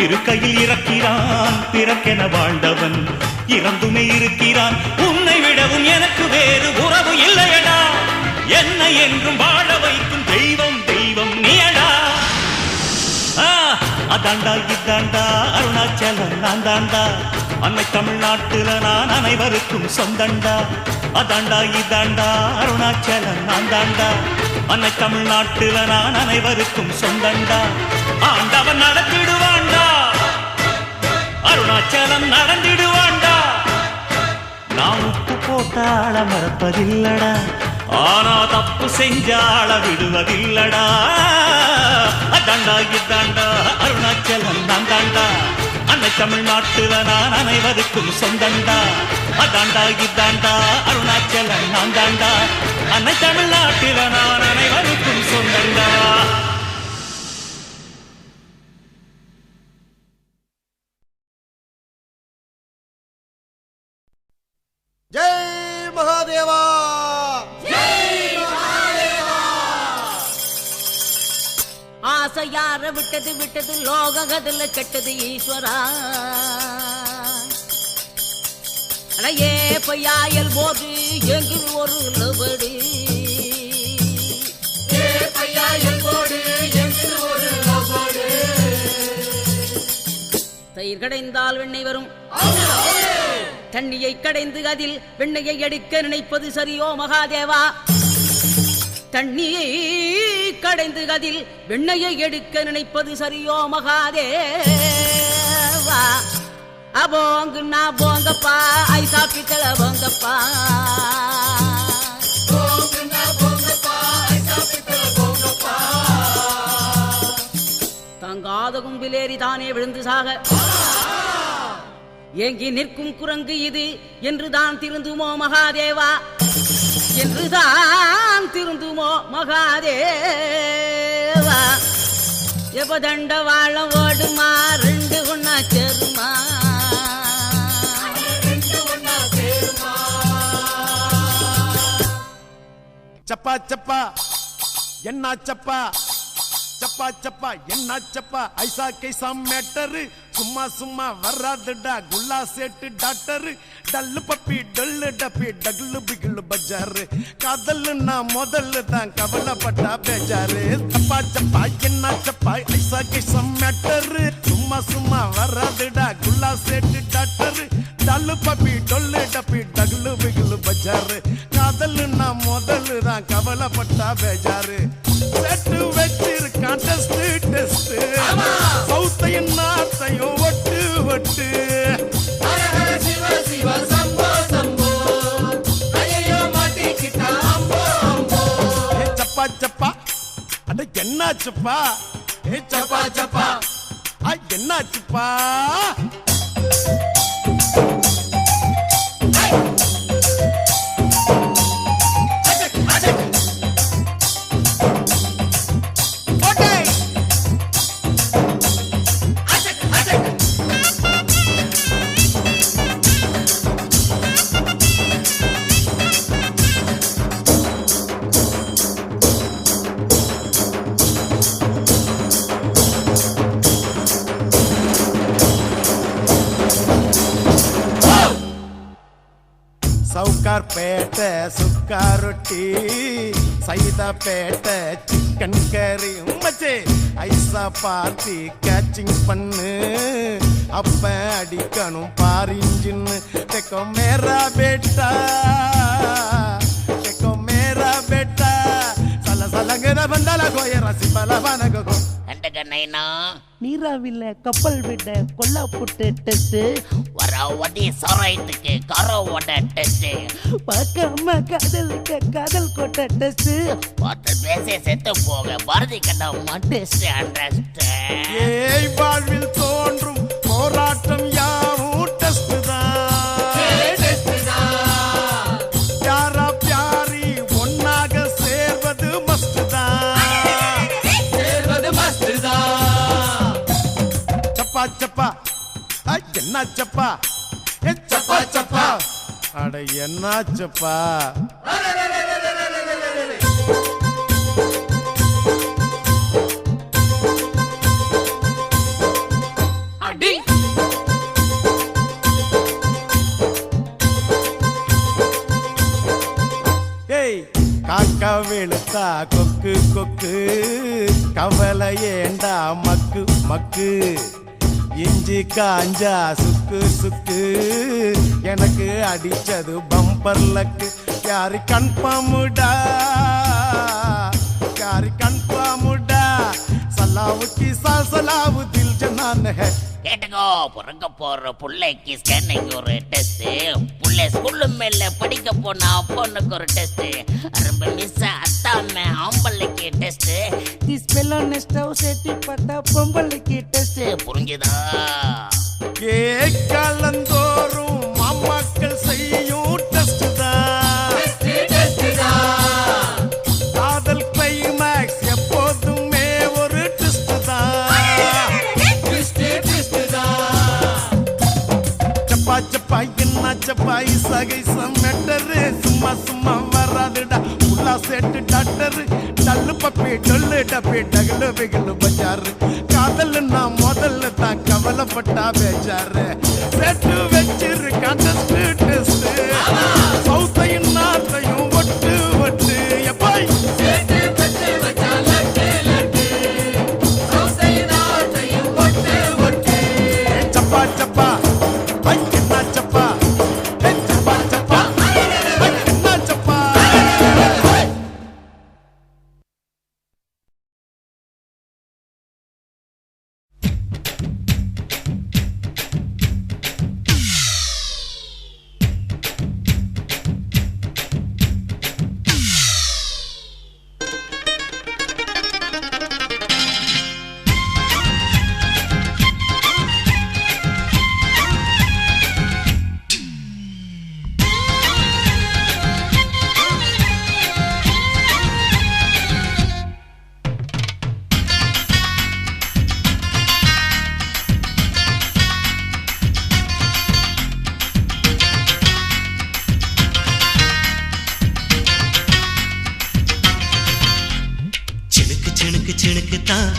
S1: இருக்கையில் இறக்கிறான். பிறக்கென வாழ்ந்தவன் இறந்துமே இருக்கிறான். உன்னை விடவும் எனக்கு வேறு உறவு இல்லையடா. என்னை என்றும் வாழ வைக்கும் தெய்வம் தெய்வம் நீயடா. அதாண்டா இதாண்டா அருணாச்சலம் நான் தாண்டா. அன்னை தமிழ்நாட்டுல நான் அனைவருக்கும் சொந்தண்டா. அதாண்டா இதாண்டா அருணாச்சலம் நான் தாண்டா. அன்னை தமிழ்நாட்டுல நான் அனைவருக்கும் சொந்தண்டா. ஆண்டவன் நடத்திடுவாண்டா, அருணாச்சலம் நடந்திடுவாண்டா. நான் உப்பு போட்டாள மறப்பதில்லடா, ஆனா தப்பு செஞ்சாள விடுவதில்லடா. அதாண்டா இதாண்டா அருணாச்சலம் நான் தாண்டா. அன்னை தமிழ்நாட்டுல நான் அனைவருக்கும் சொந்தண்டா. அதாண்டா இதாண்டா அருணாச்சலம் நான் தாண்டா. அன்னை தமிழ்நாட்டில நான் அனைவருக்கும் சொந்தண்டா.
S9: जय महादेवा। ஆசை யார விட்டது விட்டது லோககதில் கெட்டது ஈஸ்வரா அடையே பையாயல் போது எங்கு ஒரு லவடி தயிர் கடைந்தால் வெண்ணெய் வரும் தண்ணியை கடைந்து அதில் வெண்ணையை எடுக்க நினைப்பது சரியோ மகாதேவா தண்ணியை கடைந்து அதில் வெண்ணையை எடுக்க நினைப்பது சரியோ மகாதேவா அபோங்குன்னா போங்கப்பா ஐசா பித்தள போங்கப்பா தங்காத கும்பிலேறி தானே விழுந்து சாக ஏங்கி நிற்கும் குரங்கு இது என்றுதான் திருந்துமோ மகாதேவா என்றுதான் திருந்துமோ மகாதேவா எப்பதண்ட வாழம் ஓடுமா ரெண்டு ஒன்னா சேருமா
S6: சப்பா சப்பா என்ன சப்பா சப்பா சப்பா என்ன சப்பா ஐசா கைசா மேட்டரு சும்மா சும்மா வராதுடா குல்லா சேட்டு டாக்டரு டல்லு பப்பி டல்லு டப்பி டகுலு பிகுலு பஜாரு காதல்னா முதல்ல தான் கவலைப்பட்டா பேஜாரு சப்பா சப்பா என்ன சப்பா ஐசா கைசா மேட்டரு சும்மா சும்மா வராதுடா குல்லா சேட்டு டாக்டரு டல்லு பப்பி டொல்லு டப்பி டகுலு பிகுலு பஜாரு காதல்னா முதல்ல தான் கவலைப்பட்டா பேஜாரு செட்டு வச்சிருக்கான் டெஸ்ட் டெஸ்ட் சவுத்தையும் நார்த்தையும் ஒட்டு ஒட்டு சப்பா சப்பா அட என்னாச்சுப்பா ஏ சப்பா சப்பா என்னாச்சுப்பா சவுகார்பேட்டை சுக்கா ரொட்டி சைதாப்பேட்டை சிக்கன் கறி மச்சே ஐசா பார்ட்டி கேச்சிங் பண்ணு அப்ப அடிக்கணும் பாரிஞ்சின்னு தெக்கோ மேரா பேட்டா சல சலங்கத பந்தல கோய ரசி பல பனகோ
S10: நைனா
S11: நீராவில கப்பல் விட கொல்லா புட்டு டெஸ்ட்
S10: வரவடி சரைட்டுக்கு கரோவோட டெஸ்ட்
S11: பார்க்காம காதலுக்கு காதல் கோட்ட டெஸ்ட்
S10: பார்த்து பேச செத்து போக பாரதி கண்டமா டெஸ்ட் அண்டர்ஸ்ட்
S6: ஏய் வாழ்வில் தோன்றும் போராட்டம் யாவும் டெஸ்ட் தான் யாரா பியாரி ஒன்னாக சேர்வது மஸ்ட் தான் சப்பா சப்பா என்ன சப்பா சப்பா சப்பா அட என்ன சப்பா
S2: அடி
S6: ஏய் காக்கா வெளுத்தா கொக்கு கொக்கு கவலை ஏண்டா மக்கு மக்கு இஞ்சி காஞ்சா சுக்கு சுக்கு எனக்கு அடிச்சது பம்பர் லக்கு யாரு கன்ஃபார்முடா சலாவுக்கு சலாவு தில் ஜனான் ஹே
S10: கேட்டுக்கோ பிறக்க போற புள்ளைக்கு ஸ்கேனிங் ஒரு டெஸ்ட் புள்ளை ஸ்கூலு மேல படிக்க போனா பொண்ணுக்கு ஒரு டெஸ்ட் ரொம்ப மிஸ் அத்தாம ஆம்பளைக்கு டெஸ்ட்
S11: ஸ்பெல்லர் நெஸ்டவ் செட்டி பட்டா பொம்பளைக்கு டெஸ்ட்
S10: புரிஞ்சுதா
S6: கேக்கலந்தோறும் மாமாக்கள் செய்யும் டெஸ்ட் தான் காதல் கிளைமாக்ஸ் எப்போதுமே ஒரு டெஸ்ட் தான் சப்பா சப்பா என்ன சப்பா இசகை சமெட்டரு சும்மா சும்மா வராதுடா புல்லா செட்டு டாக்டரு டல்லு பப்பி டொல்லு டப்பி டகலு பிகலு பஜாரு காதல் நான் முதல்ல தான் கவலைப்பட்டா பேஜாரு செட்டு வச்சிருக்கான் டெஸ்ட் சவுத்தையும் நார்த்தையும் ஒட்டு ஒட்டு எப்பாய் சப்பா சப்பா என்ன சப்பா சப்பா சப்பா என்ன சப்பா
S12: சினுக்கு தான்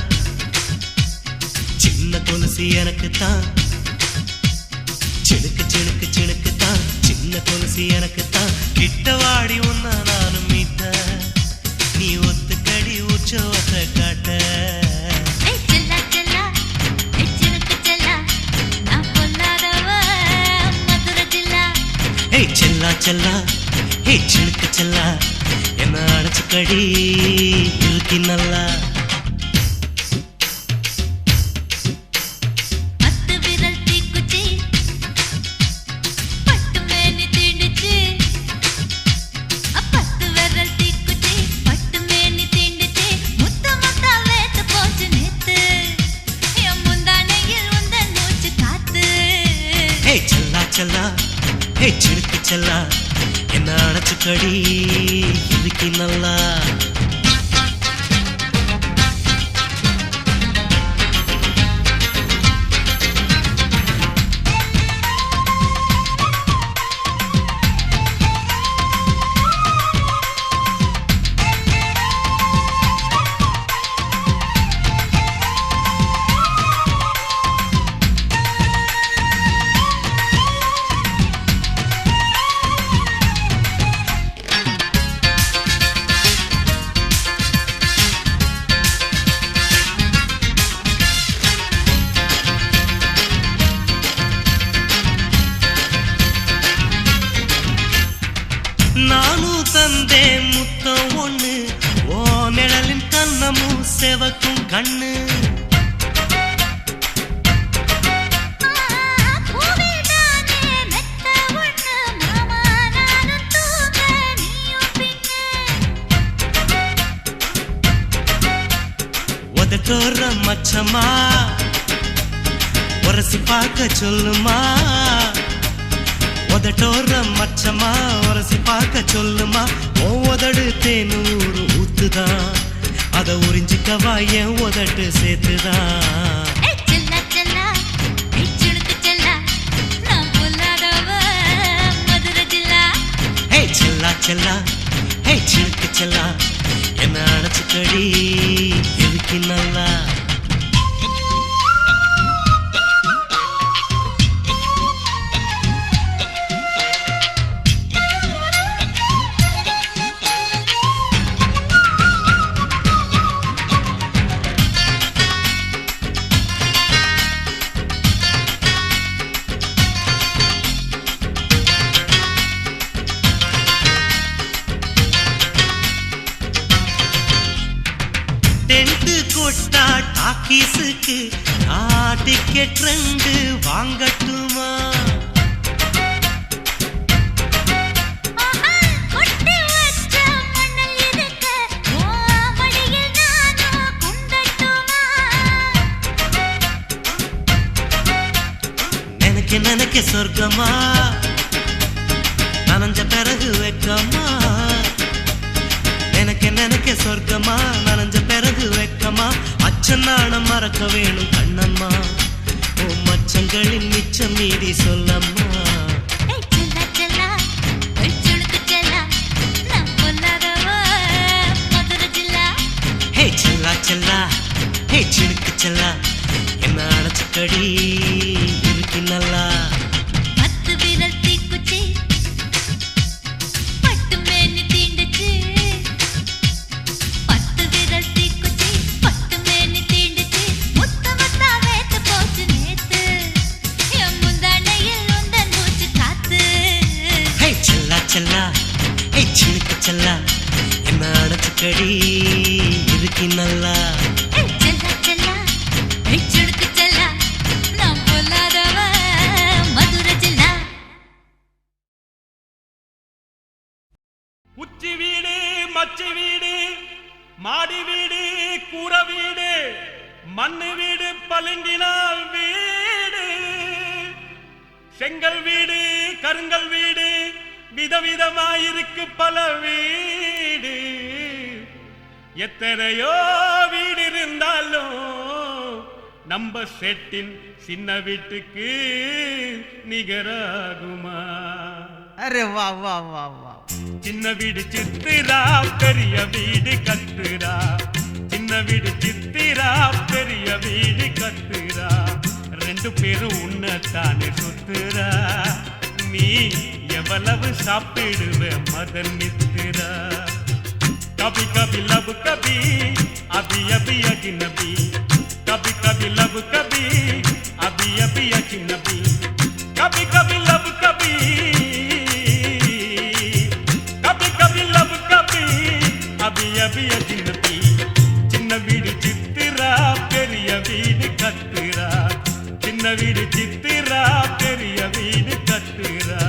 S12: சின்ன கொலுசு எனக்கு தான் சினுக்கு தான் சின்ன கொலுசு எனக்கு தான் கிட்ட வாடி உன்னா நானும் மீட்ட நீ ஒத்துக்கடி உற்சவத்தை காட்ட செல்லா செல்லா ஹே சினுக்கு செல்லா என்ன அடைச்சுக்கடி இருக்கு நல்லா செல்லா ஹே சினுக்கு செல்லா என்ன அடைச்சுக்கடி இருக்கு நல்லா நானும் தந்தே முத்தம் ஒண்ணு ஓ நிழலின் கண்ணமும் செவக்கும் கண்ணு உதட்டோர மச்சமா உரசி பார்க்க சொல்லுமா உதட்டோர மச்சமா உரசி பார்க்க சொல்லுமா உதடு தேனூறு ஊத்துதான் அத உறிஞ்சிக்கவா என் உதட்டு சேர்த்துதான் செல்லா செல்லா ஹே சினுக்கு செல்லா என்ன அடைச்சுக்கடி எதுக்கு நல்லா டென்ட் கொட்டா டாக்கீஸுக்கு டிக்கெட் 2 வாங்கட்டுமா நினைக்க சொர்க்கமா நனைஞ்ச பிறகு வெக்கமா நினைக்க சொர்க்கமா நனைஞ்ச பிறகு வெக்கமா அச்சநாணம் மறக்க வேணும் கண்ணம்மா ஓ மச்சங்களின் மிச்சம் மீறி சொல்லம்மா
S13: செங்கல் வீடு கருங்கல் வீடு விதவிதமாயிருக்கு பல வீடு எத்தனையோ வீடு இருந்தாலும் நம்ம செட்டின் சின்ன வீட்டுக்கு நிகராகுமா?
S14: அரே வா வா வா வா.
S13: சின்ன வீடு சித்திரா பெரிய வீடு கத்துரா, சின்ன வீடு சித்திரா பெரிய வீடு கத்துரா, ரெண்டு பேரும் உன்னத்தானே சுத்துரா, நீ எவ்வளவு சாப்பிடுவ மதன் மித்திரா. कभी कभी लब कभी अभी अभी अजनबी, कभी कभी लब कभी अभी अभी अजनबी, कभी कभी लब कभी कभी कभी लब कभी अभी अभी अजनबी. சின்ன வீடு சித்திரா பெரிய வீடு கத்துரா, சின்ன வீடு சித்திரா பெரிய வீடு கத்துரா.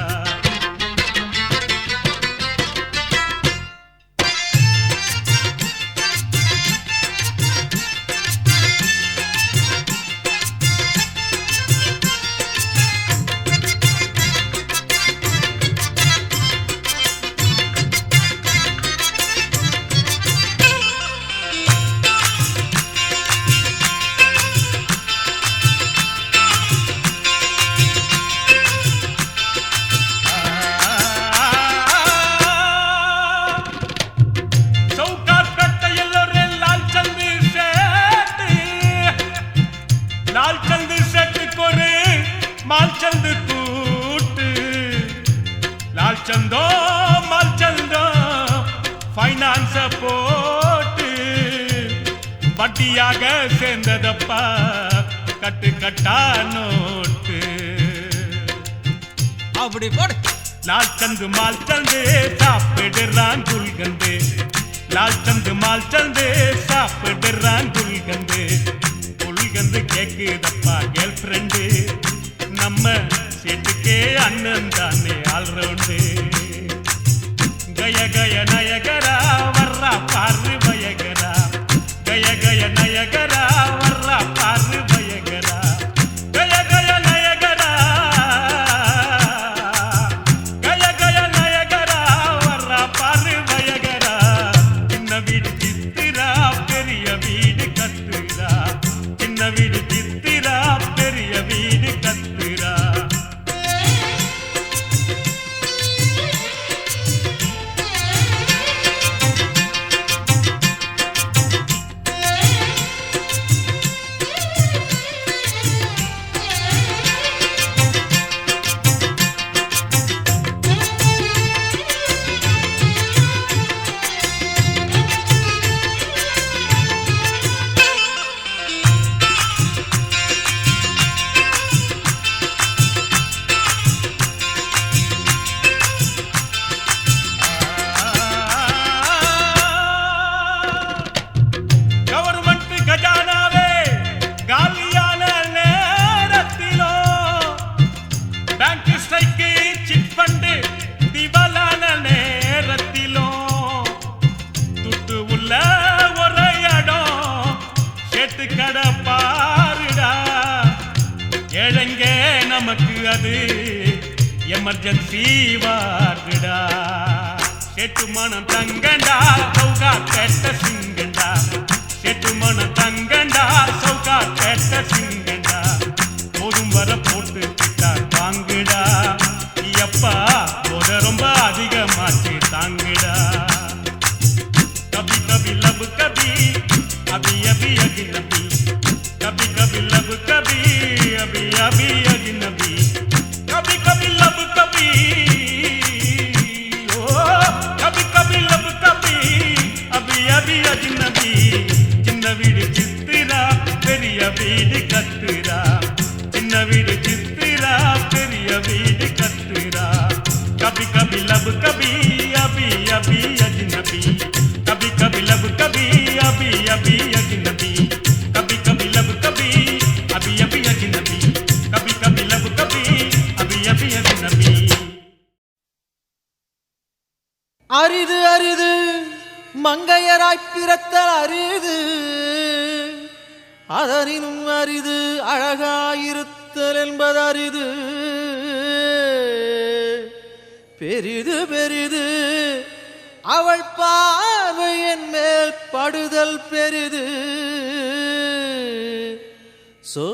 S13: चंदो माल चंदो फाइनांस போட்டு வட்டியாக சேர்ந்ததப்பா கட்டு கட்டா நோட்டு. அப்படி போடு. லால் சந்து மால் சந்து சாப்பிடுறான் குல்கந்து, லால் சந்து மால் சந்து சாப்பிடுறான் குல்கந்து, குல்கந்து கேக்குதப்பா கேர்ள் ஃப்ரெண்டு, நம்ம செட்டுக்கே அண்ணன் தானே ஆல்ரவுண்டு. கய கய நயகரா வர்றா பாரு பயகரா, கய கய நயகரா வர்றா பாரு பயகரா, கய கய நயகரா, கய கய நயகரா வர்றா பாரு பயகரா. சின்ன வீடு சித்திரா பெரிய வீடு கத்துரா, சின்ன வீடு சித்திரா பெரிய வீடு கத்துரா. நமக்கு அது எமர்ஜென்சி வார்டுடா, செட்டு மனம் தங்கண்டா சௌகா கேட்ட சிங்கண்டா, செட்டு மனம் தங்கண்டா சௌகா கேட்ட சிங்கண்டா, போதும் வர போட்டு கிட்டா வாங்குடா, எப்பா போத ரொம்ப அதிகமாச்சு தாங்குடா. கபி கபி லவ் கபி அபி அபி அஜ்னபி, कभी कभी लब कभी अभी अभी अजनबी, कभी कभी लब कभी ओ कभी कभी लब कभी अभी अभी अजनबी. சின்ன வீடு சித்திரா பெரிய வீடு கத்துரா, சின்ன வீடு சித்திரா பெரிய வீடு கத்துரா. कभी कभी लब कभी अभी अभी अजनबी, कभी कभी लब कभी अभी अभी अजनबी, कभी कभी लब कभी अभी अभी अजनबी, कभी कभी लब कभी अभी अभी अजनबी.
S14: அரிது அரிது மங்கையராய் பிறத்தல் அரிது, அதனினும் அரிது அழகாயிருத்தல் என்பது அரிது. பெரிது பெரிது அவள் பார்வை என் மேல் படுதல் பெரிது. So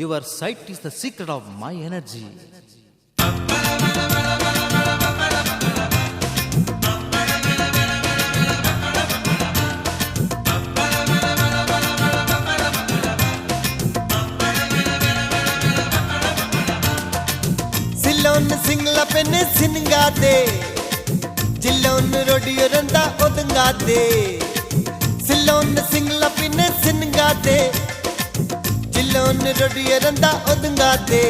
S14: your sight is the secret of my energy.
S15: சில்லோன்னு Sinhala பெண்ணு சினுங்காதே, ஜில்லோன்னு ரொடியுறந்தா ஒதுங்காதே. சில்லோன்னு சிங்கள பெண்ணு சினுங்காதே, ஜில்லோன்னு ரொடியுறந்தா ஒதுங்காதே.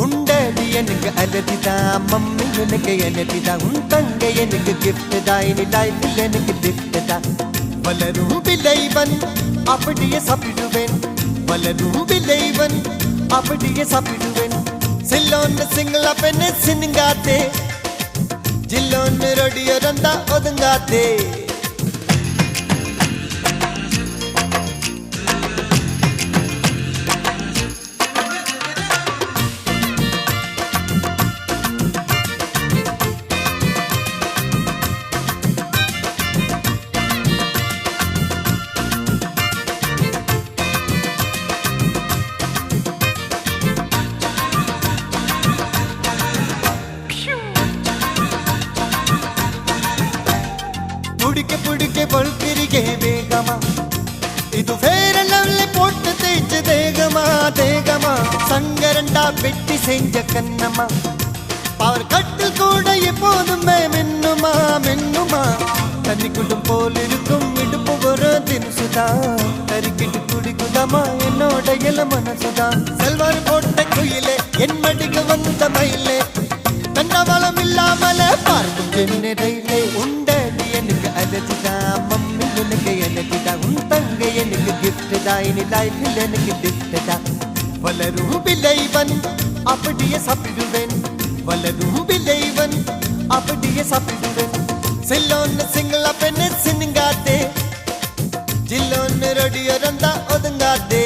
S15: உண்டடி எனக்கு அலதிதான், மம்மி எனக்கு எனதிதான், உன் தங்க எனக்கு கிஃப்ட் தான், இனி லைஃபில் எனக்கு கிஃப்ட் தான். வளரும் விளைவன் அப்படியே சாப்பிடுவேன், வளரும் விளைவன் அப்படியே சாப்பிடுவேன். சில்லோன்னு சிங்கள பெண்ணு சினுங்காதே, ஜில்லோன்னு ரொடியுறந்தா ஒதுங்காதே. புடிக்க புடிக்க பொழுத்திரிகே வேகமா, இது வேற லெவல்ல போட்டு தேய்ச்ச தேகமா தேகமா. சங்கரண்டா வெட்டி செஞ்ச கண்ணம்மா, பவர் கட்டில் கூட எப்போதுமே மின்னுமா மின்னுமா. தண்ணி குடும் போல் இருக்கும் இடுப்பு ஒரு தினுசுதான், தறிக்கிட்டு குடிக்குதாமா என்னோட இள மனசுதான். செல்வார் போட்ட குயிலே என் மடிக்கு வந்த மயிலே, தன்னவளம் இல்லாமல பார்க்கும் என்னையிலே. உண்டடி எனக்கு அலதிதான், மம்மி எனக்கு எனதிதான், உன் தங்க எனக்கு கிஃப்ட் தான், இனி லைஃபில் எனக்கு கிஃப்ட் தான். வளரும் விளைவன் அப்படியே சாப்பிடுவேன், வளரும் விளைவன் அப்படியே சாப்பிடுவேன். சில்லோன்னு சிங்கள பெண்ணு சினுங்காதே, ஜில்லோன்னு ரொடியுறந்தா ஒதுங்காதே.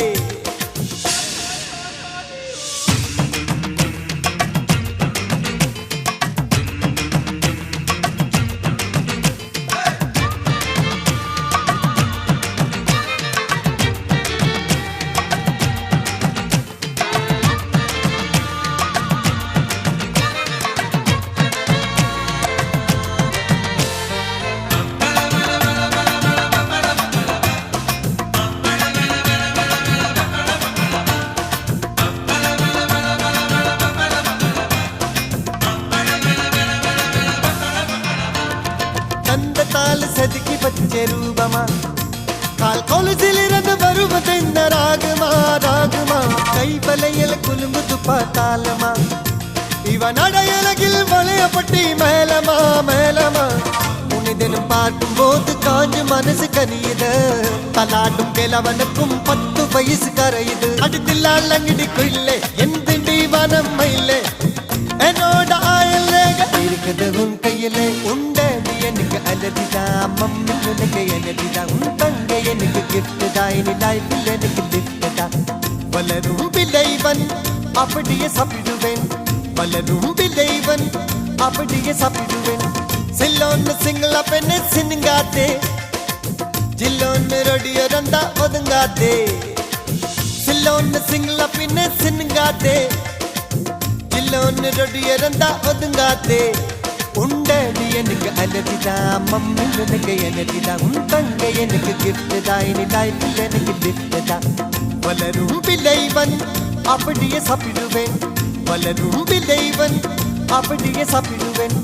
S15: செதுக்கி பச்ச ரூபமா, கால் கொலுசிலிருந்து வருவதென்ன ராகுமா ராகுமா. கைவலையில குலும்பு துப்பா தாளமா, இவன் அடையலகில் வளையப்பட்டி மேலமா மேலமா. உனிதனும் பார்க்கும் போது காஞ்சு மனசு கனியுத, தலாட்டும் கிழவனுக்கும் 10 வயசு கரையுது. அடுத்தில்லால் அங்கிடிக்குள்ளே என் திண்டி வனம் மயிலே, என்னோட ஆயல் இருக்குது உன் கையிலே. உண்டடி எனக்கு அலதிதான், மம்மி எனக்கு எனதிதான், உன் தங்க எனக்கு கிஃப்ட் தான், இனி லைஃபில் எனக்கு கிஃப்ட் தான். வளரும் விளைவன் அப்படியே சாப்பிடுவேன், வளரும் விளைவன் அப்படியே சாப்பிடுவேன். சில்லோன்னு சிங்கள பெண்ணு சினுங்காதே, ஜில்லோன்னு ரொடியுறந்தா ஒதுங்காதே. சில்லோன்னு சிங்கள பெண்ணு சினுங்காதே, ஜில்லோன்னு ரொடியுறந்தா ஒதுங்காதே. உண்டடி எனக்கு அலதிதான், மம்மி எனக்கு எனதிதான், உன் தங்க எனக்கு கிஃப்ட் தான், இனி லைஃபில் எனக்கு கிஃப்ட் தான். வளரும் விளைவன் அப்படியே சாப்பிடுவேன், வளரும் விளைவன் அப்படியே சாப்பிடுவேன்.